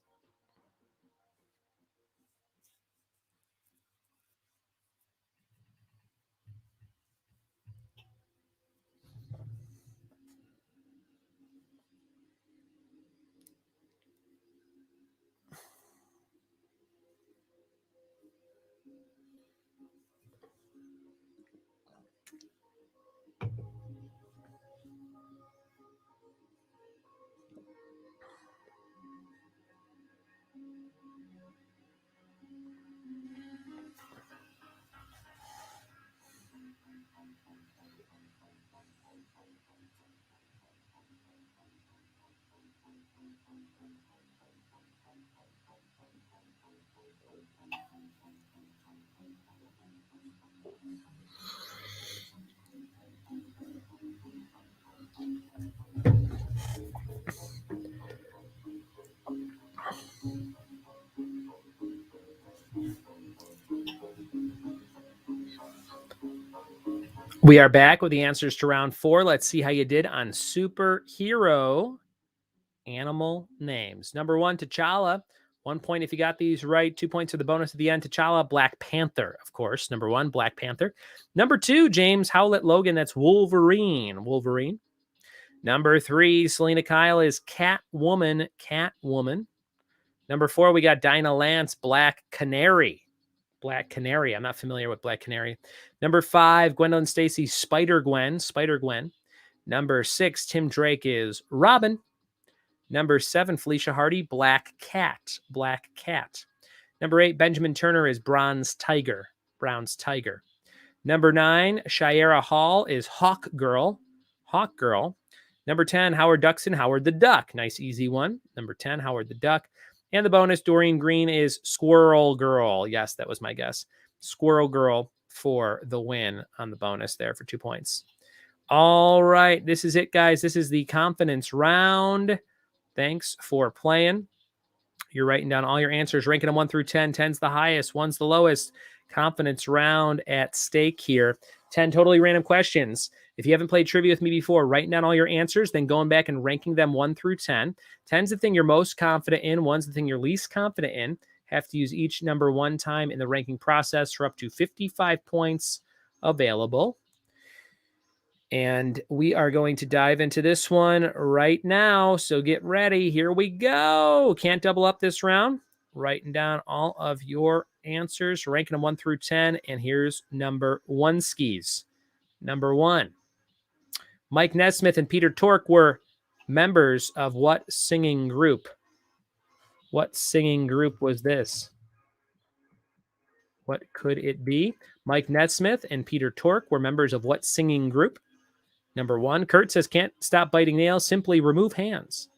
We are back with the answers to round 4. Let's see how you did on superhero animal names. Number 1, T'Challa. 1 point if you got these right. 2 points for the bonus at the end. T'Challa, Black Panther, of course. Number 1, Black Panther. Number 2, James Howlett Logan. That's Wolverine. Wolverine. Number 3, Selena Kyle is Catwoman. Catwoman. Number 4, we got Dinah Lance, Black Canary. Black Canary. I'm not familiar with Black Canary. Number 5, Gwendolyn Stacy, Spider-Gwen. Spider-Gwen. Number 6, Tim Drake is Robin. Number 7, Felicia Hardy, Black Cat. Black Cat. Number 8, Benjamin Turner is Bronze Tiger. Bronze Tiger. Number 9, Shiera Hall is Hawk Girl. Hawk Girl. Number 10, Howard Duxon, Howard the Duck. Nice, easy one. Number 10, Howard the Duck. And the bonus, Doreen Green is Squirrel Girl. Yes, that was my guess. Squirrel Girl for the win on the bonus there for 2 points. All right, this is it, guys. This is the confidence round. Thanks for playing. You're writing down all your answers, ranking them 1 through 10. 10's the highest, 1's the lowest. Confidence round at stake here. 10 totally random questions. If you haven't played trivia with me before, writing down all your answers, then going back and ranking them 1 through 10. 10's the thing you're most confident in. 1's the thing you're least confident in. Have to use each number 1 time in the ranking process for up to 55 points available. And we are going to dive into this one right now. So get ready. Here we go. Can't double up this round. Writing down all of your answers, ranking them 1 through 10. And here's number 1 skis. Number 1. Mike Nesmith and Peter Tork were members of what singing group? What singing group was this? What could it be? Mike Nesmith and Peter Tork were members of what singing group? Number 1, Kurt says, can't stop biting nails, simply remove hands.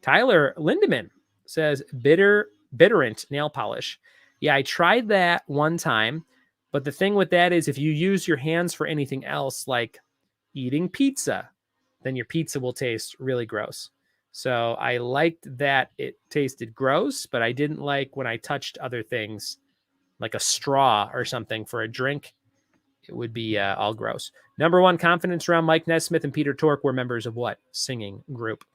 Tyler Lindemann says, Bitterant nail polish. Yeah, I tried that one time, but the thing with that is if you use your hands for anything else, like eating pizza, then your pizza will taste really gross. So I liked that it tasted gross, but I didn't like when I touched other things, like a straw or something for a drink. It would be all gross. Number 1, confidence round. Mike Nesmith and Peter Tork were members of what singing group?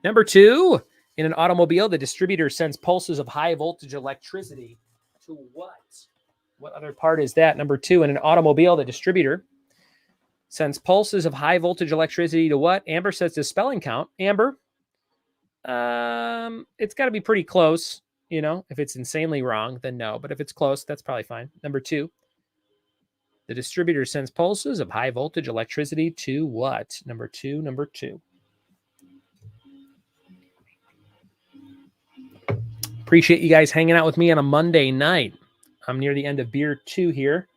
Number 2, in an automobile, the distributor sends pulses of high voltage electricity to what? What other part is that? Number 2, in an automobile, the distributor sends pulses of high voltage electricity to what? Amber says to spelling count. Amber, it's got to be pretty close. You know, if it's insanely wrong, then no. But if it's close, that's probably fine. Number 2. The distributor sends pulses of high voltage electricity to what? Number 2, number 2. Appreciate you guys hanging out with me on a Monday night. I'm near the end of beer 2 here.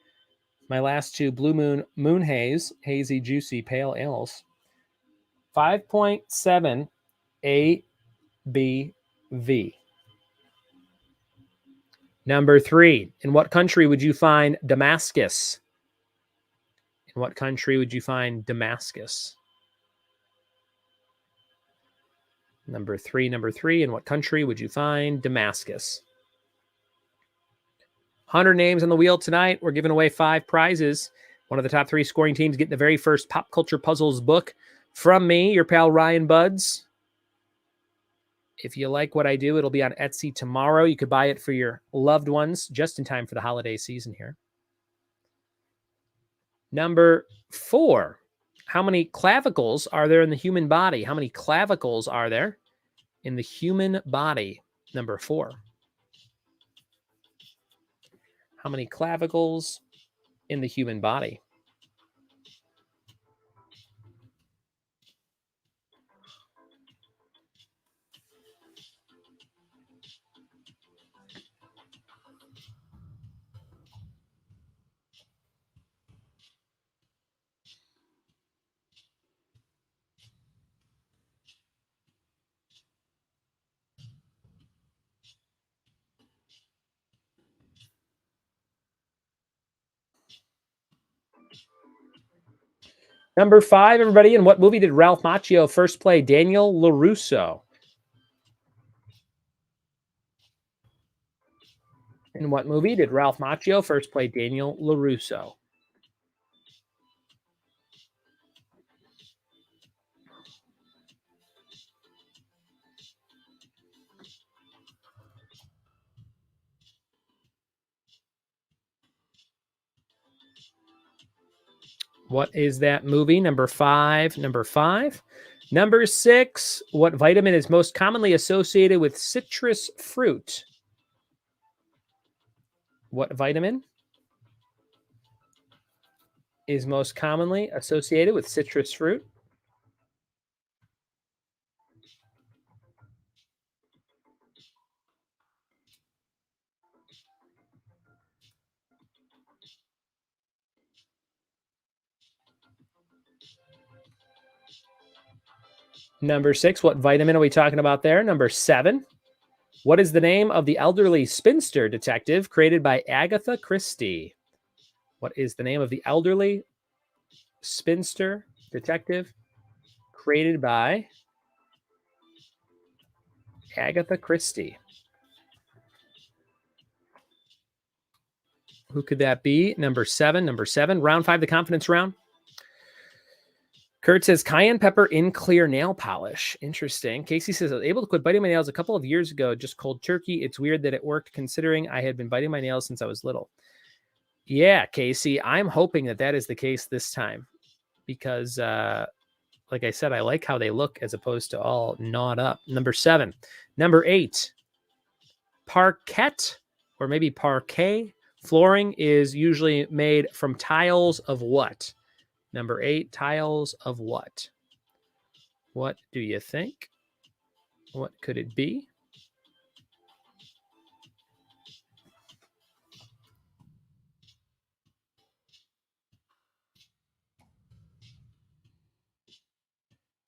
My last 2, Blue Moon, Moon Haze, Hazy, Juicy, Pale Ales. 5.7 ABV. Number 3, in what country would you find Damascus? In what country would you find Damascus? Number 3, in what country would you find Damascus? 100 names on the wheel tonight. We're giving away 5 prizes. One of the top 3 scoring teams getting the very first Pop Culture Puzzles book from me, your pal Ryan Buds. If you like what I do, it'll be on Etsy tomorrow. You could buy it for your loved ones just in time for the holiday season here. Number 4, how many clavicles are there in the human body? How many clavicles are there in the human body? Number 4. How many clavicles in the human body? Number 5, everybody. In what movie did Ralph Macchio first play Daniel LaRusso? In what movie did Ralph Macchio first play Daniel LaRusso? What is that movie? Number 5. Number 6. What vitamin is most commonly associated with citrus fruit? What vitamin is most commonly associated with citrus fruit? Number 6. What vitamin are we talking about there? Number 7. What is the name of the elderly spinster detective created by Agatha Christie? What is the name of the elderly spinster detective created by Agatha Christie? Who could that be? Number 7. Number 7. Round 5, the confidence round. Kurt says cayenne pepper in clear nail polish. Interesting. Casey says I was able to quit biting my nails a couple of years ago, just cold turkey. It's weird that it worked considering I had been biting my nails since I was little. Yeah, Casey, I'm hoping that that is the case this time because, like I said, I like how they look as opposed to all gnawed up. Number 7. Number 8. Parquet or maybe parquet flooring is usually made from tiles of what? Number 8, tiles of what? What do you think? What could it be?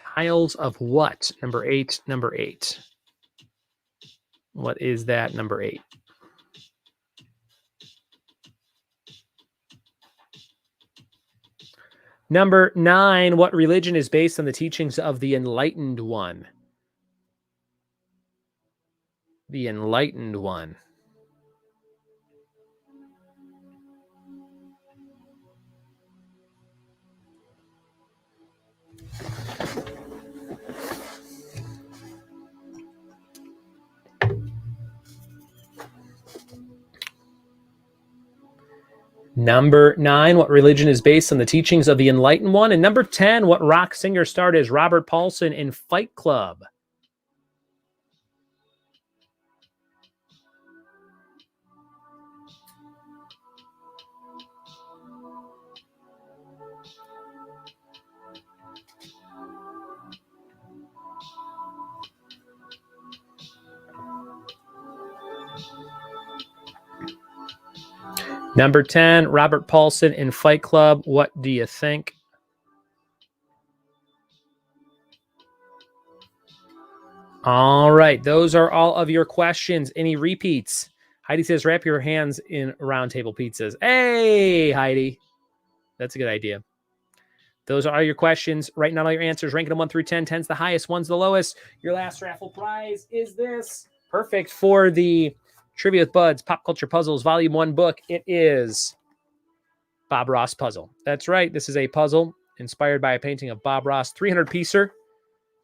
Tiles of what? Number 8, number 8. What is that, number 8? Number 9, what religion is based on the teachings of the Enlightened One? The Enlightened One. Number 9, what religion is based on the teachings of the Enlightened One? And number 10, what rock singer starred as Robert Paulson in Fight Club? Number 10, Robert Paulson in Fight Club. What do you think? All right. Those are all of your questions. Any repeats? Heidi says, wrap your hands in round table pizzas. Hey, Heidi. That's a good idea. Those are all your questions. Write down all your answers. Ranking them 1 through 10. 10's the highest, 1's the lowest. Your last raffle prize is this. Perfect for the Trivia with Buds Pop Culture Puzzles Volume 1 book. It is Bob Ross puzzle. That's right. This is a puzzle inspired by a painting of Bob Ross, 300-piecer.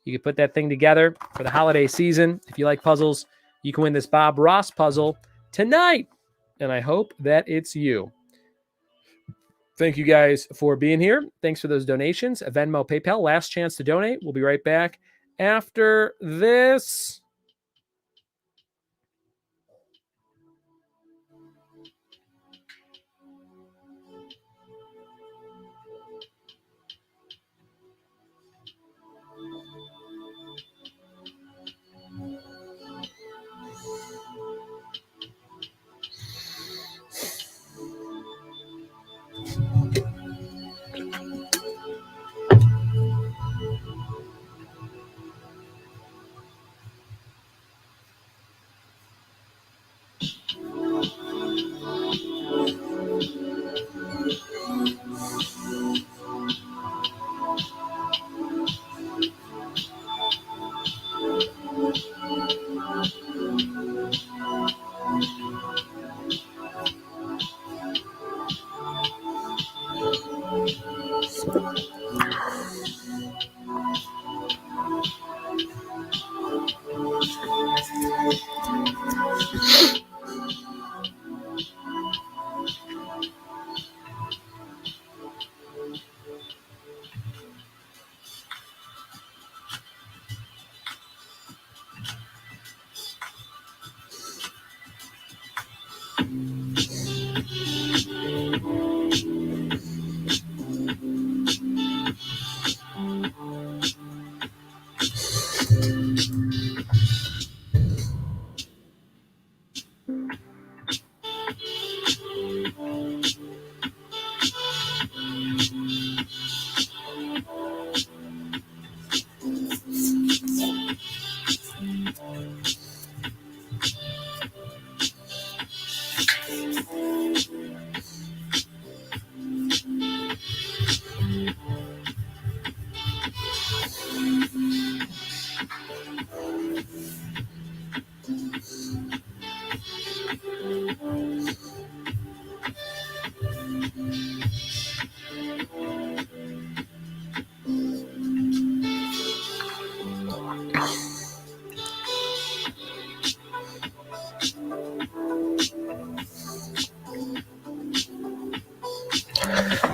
You can put that thing together for the holiday season. If you like puzzles, you can win this Bob Ross puzzle tonight. And I hope that it's you. Thank you guys for being here. Thanks for those donations. Venmo, PayPal, last chance to donate. We'll be right back after this.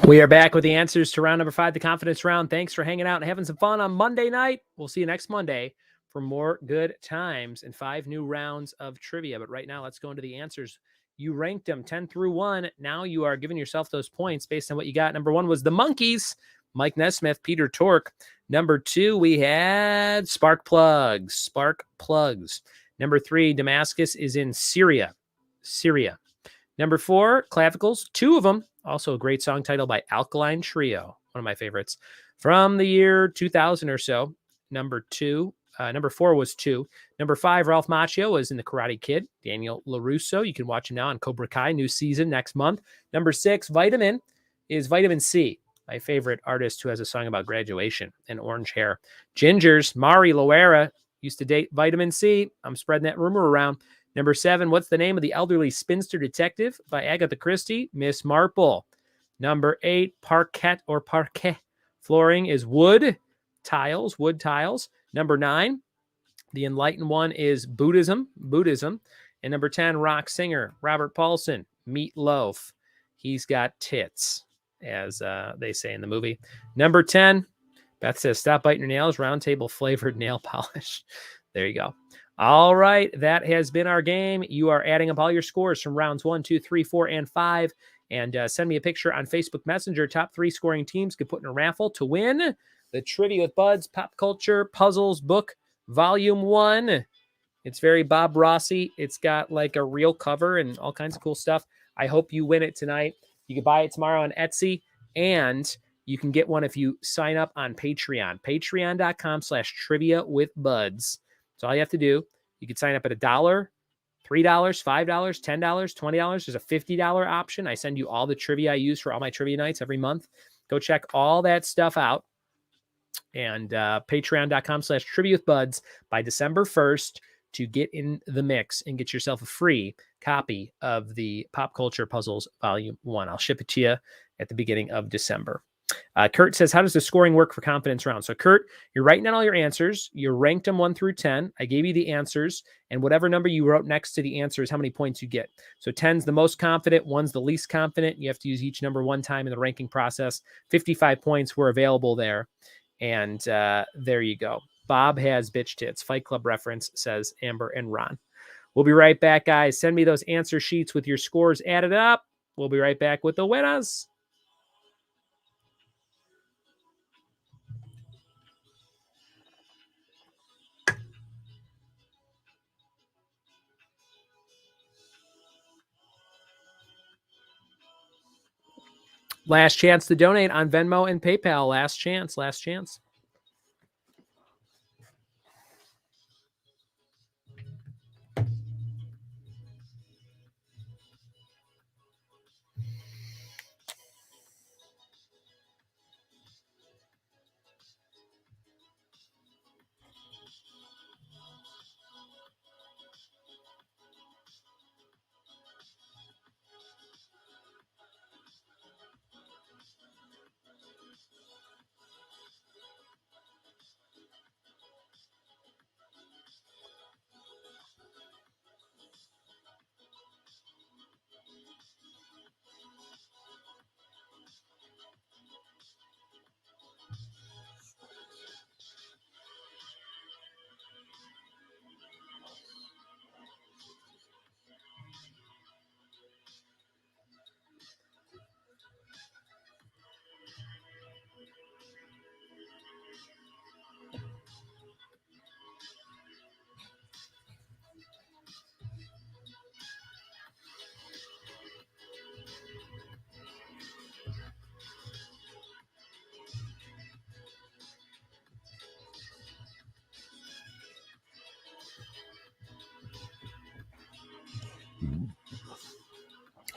We are back with the answers to round number 5, the confidence round. Thanks for hanging out and having some fun on Monday night. We'll see you next Monday for more good times and 5 new rounds of trivia. But right now, let's go into the answers. You ranked them 10 through 1. Now you are giving yourself those points based on what you got. Number 1 was the Monkees, Mike Nesmith, Peter Tork. Number 2, we had Spark Plugs. Number 3, Damascus is in Syria. Number 4, Clavicles, 2 of them. Also a great song title by Alkaline Trio, one of my favorites. From the year 2000 or so. Number 4 was 2. Number 5, Ralph Macchio was in The Karate Kid. Daniel LaRusso, you can watch him now on Cobra Kai, new season next month. Number 6, Vitamin, is Vitamin C, my favorite artist who has a song about graduation and orange hair. Gingers, Mari Loera used to date Vitamin C. I'm spreading that rumor around. Number 7, What's the Name of the Elderly Spinster Detective by Agatha Christie? Miss Marple. Number 8, Parquet flooring is wood tiles. Number 9, the enlightened one is Buddhism. And number 10, rock singer Robert Paulson, Meat Loaf. He's got tits, as they say in the movie. Number 10, Beth says, stop biting your nails, round table flavored nail polish. There you go. All right, that has been our game. You are adding up all your scores from rounds 1, 2, 3, 4, and 5. And send me a picture on Facebook Messenger. Top 3 scoring teams get put in a raffle to win the Trivia with Buds Pop Culture Puzzles book, Volume 1. It's very Bob Rossi. It's got like a real cover and all kinds of cool stuff. I hope you win it tonight. You can buy it tomorrow on Etsy, and you can get one if you sign up on Patreon. Patreon.com/trivia-with-buds. That's all you have to do. You can sign up at $1, $3, $5, $10, $20. There's a $50 option. I send you all the trivia I use for all my trivia nights every month. Go check all that stuff out. And patreon.com/trivia-with-buds by December 1st to get in the mix and get yourself a free copy of the Pop Culture Puzzles Volume 1. I'll ship it to you at the beginning of December. Kurt says, how does the scoring work for confidence round? So Kurt, you're writing down all your answers. You ranked them 1 through 10. I gave you the answers, and whatever number you wrote next to the answer is how many points you get. So 10's the most confident, 1's the least confident. You have to use each number 1 time in the ranking process. 55 points were available there. And there you go. Bob has bitch tits. Fight Club reference, says Amber and Ron. We'll be right back, guys. Send me those answer sheets with your scores added up. We'll be right back with the winners. Last chance to donate on Venmo and PayPal. Last chance.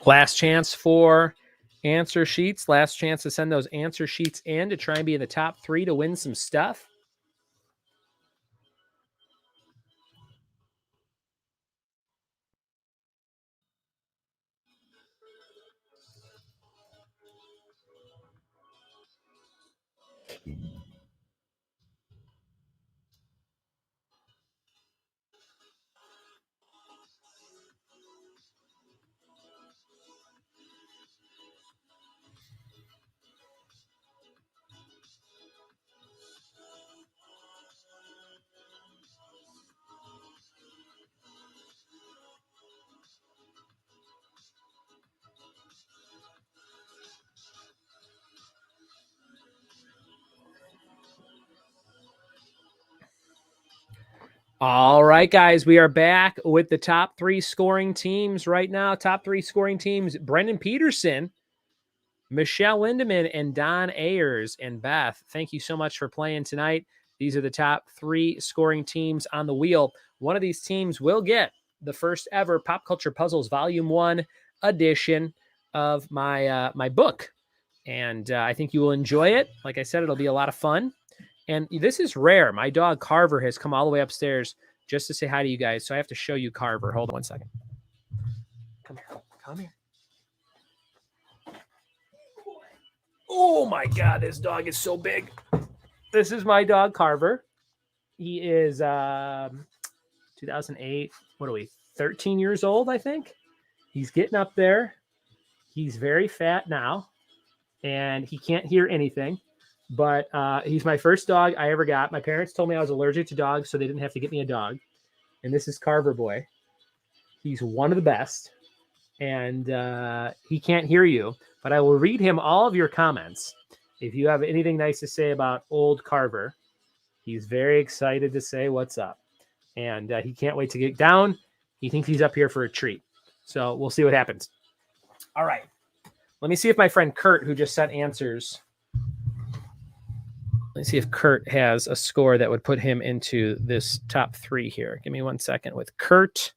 Last chance for answer sheets. Last chance to send those answer sheets in to try and be in the top 3 to win some stuff. All right, guys, we are back with the top 3 scoring teams right now. Top 3 scoring teams: Brendan Peterson, Michelle Lindemann, and Don Ayers. And Beth, thank you so much for playing tonight. These are the top 3 scoring teams on the wheel. One of these teams will get the first ever Pop Culture Puzzles Volume 1 edition of my book. And I think you will enjoy it. Like I said, it'll be a lot of fun. And this is rare. My dog Carver has come all the way upstairs just to say hi to you guys. So I have to show you Carver. Hold on one second. Come here. Come here. Oh my God, this dog is so big. This is my dog Carver. He is 2008. What are we? 13 years old, I think. He's getting up there. He's very fat now, and he can't hear anything. But he's my first dog I ever got. My parents told me I was allergic to dogs, so they didn't have to get me a dog. And this is Carver Boy. He's one of the best. And he can't hear you, but I will read him all of your comments. If you have anything nice to say about old Carver, he's very excited to say what's up. And he can't wait to get down. He thinks he's up here for a treat. So we'll see what happens. All right. Let me see if my friend Kurt, who just sent answers, let's see if Kurt has a score that would put him into this top 3 here. Give me 1 second with Kurt.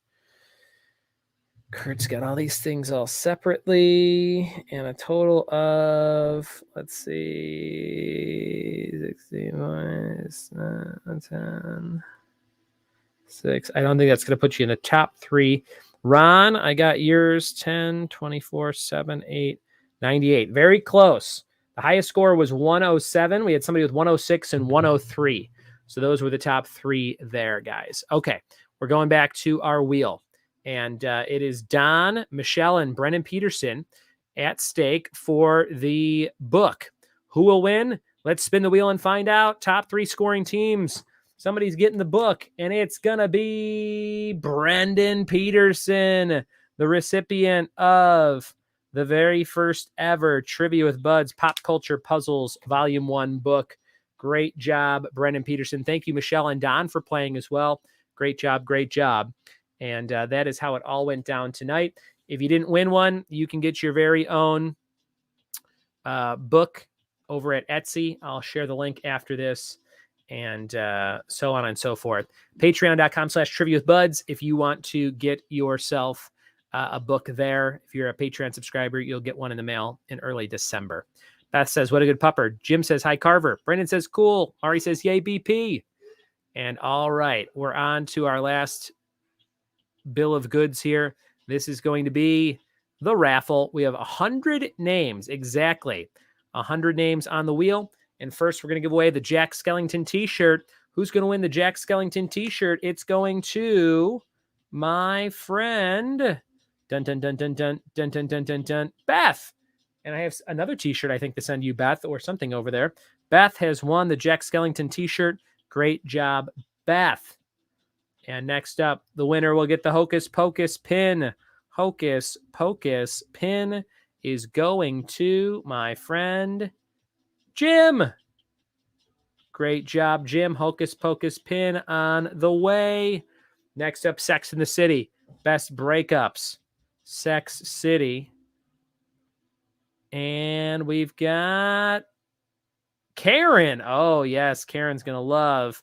Kurt's got all these things all separately and a total of, let's see, 61, 10, 6. I don't think that's going to put you in the top 3. Ron, I got yours 10, 24, 7, 8, 98. Very close. The highest score was 107. We had somebody with 106 and 103. So those were the top 3 there, guys. Okay, we're going back to our wheel. And it is Don, Michelle, and Brendan Peterson at stake for the book. Who will win? Let's spin the wheel and find out. Top 3 scoring teams. Somebody's getting the book, and it's going to be Brendan Peterson, the recipient of the very first ever Trivia with Buds Pop Culture Puzzles Volume 1 book. Great job, Brendan Peterson. Thank you, Michelle and Don, for playing as well. Great job, great job. And that is how it all went down tonight. If you didn't win one, you can get your very own book over at Etsy. I'll share the link after this, and so on and so forth. Patreon.com/TriviaWithBuds if you want to get yourself a book there. If you're a Patreon subscriber, you'll get one in the mail in early December. Beth says, what a good pupper. Jim says, hi, Carver. Brendan says, cool. Ari says, yay, BP. And all right, we're on to our last bill of goods here. This is going to be the raffle. We have 100 names, exactly 100 names on the wheel. And first, we're going to give away the Jack Skellington t-shirt. Who's going to win the Jack Skellington t-shirt? It's going to my friend, dun, dun, dun, dun, dun, dun, dun, dun, dun, dun, Beth. And I have another t-shirt I think to send you, Beth, or something over there. Beth has won the Jack Skellington t-shirt. Great job, Beth. And next up, the winner will get the Hocus Pocus pin. Hocus Pocus pin is going to my friend Jim. Great job, Jim. Hocus Pocus pin on the way. Next up, Sex in the City. Best breakups. Sex City. And we've got Karen. Oh, yes. Karen's going to love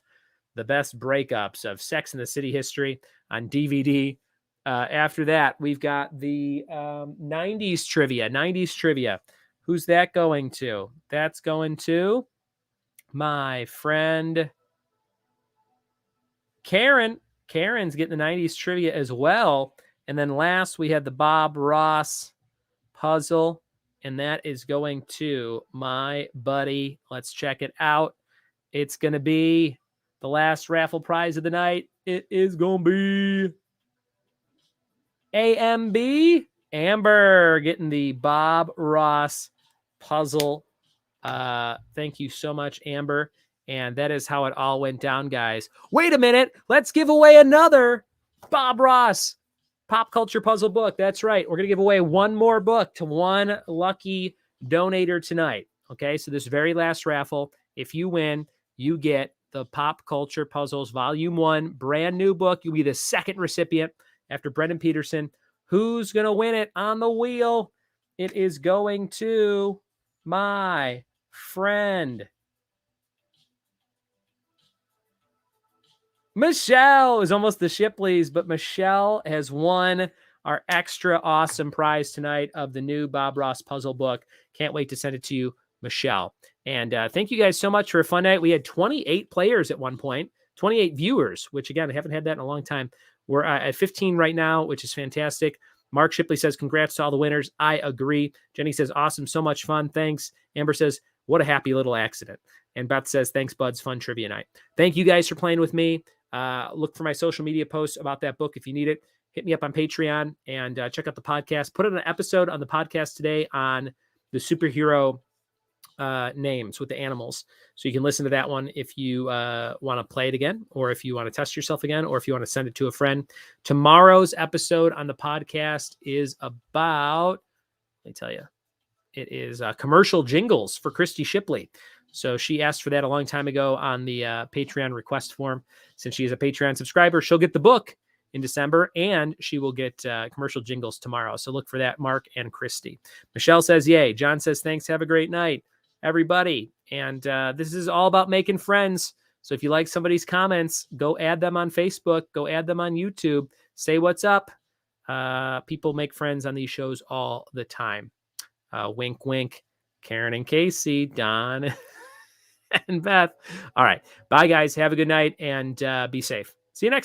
the best breakups of Sex in the City history on DVD. After that, we've got the 90s trivia. 90s trivia. Who's that going to? That's going to my friend Karen. Karen's getting the 90s trivia as well. And then last, we had the Bob Ross puzzle, and that is going to my buddy. Let's check it out. It's going to be the last raffle prize of the night. It is going to be AMB Amber getting the Bob Ross puzzle. Thank you so much, Amber. And that is how it all went down, guys. Wait a minute. Let's give away another Bob Ross pop culture puzzle book. That's right. We're going to give away one more book to one lucky donator tonight. Okay. So this very last raffle, if you win, you get the Pop Culture Puzzles Volume 1 brand new book. You'll be the second recipient after Brendan Peterson. Who's going to win it on the wheel? It is going to my friend Michelle. Is almost the Shipleys, but Michelle has won our extra awesome prize tonight of the new Bob Ross puzzle book. Can't wait to send it to you, Michelle. And thank you guys so much for a fun night. We had 28 players at one point, 28 viewers, which again, I haven't had that in a long time. We're at 15 right now, which is fantastic. Mark Shipley says, congrats to all the winners. I agree. Jenny says, awesome. So much fun. Thanks. Amber says, what a happy little accident. And Beth says, thanks, Buds. Fun trivia night. Thank you guys for playing with me. Look for my social media posts about that book if you need it. Hit me up on Patreon and check out the podcast. Put an episode on the podcast today on the superhero names with the animals. So you can listen to that one if you want to play it again, or if you want to test yourself again, or if you want to send it to a friend. Tomorrow's episode on the podcast is about, let me tell you, it is commercial jingles for Christy Shipley. So she asked for that a long time ago on the Patreon request form. Since she is a Patreon subscriber, she'll get the book in December, and she will get commercial jingles tomorrow. So look for that, Mark and Christy. Michelle says, yay. John says, thanks. Have a great night, everybody. And this is all about making friends. So if you like somebody's comments, go add them on Facebook. Go add them on YouTube. Say what's up. People make friends on these shows all the time. Wink, wink. Karen and Casey, Don and Beth. All right. Bye, guys. Have a good night and be safe. See you next time.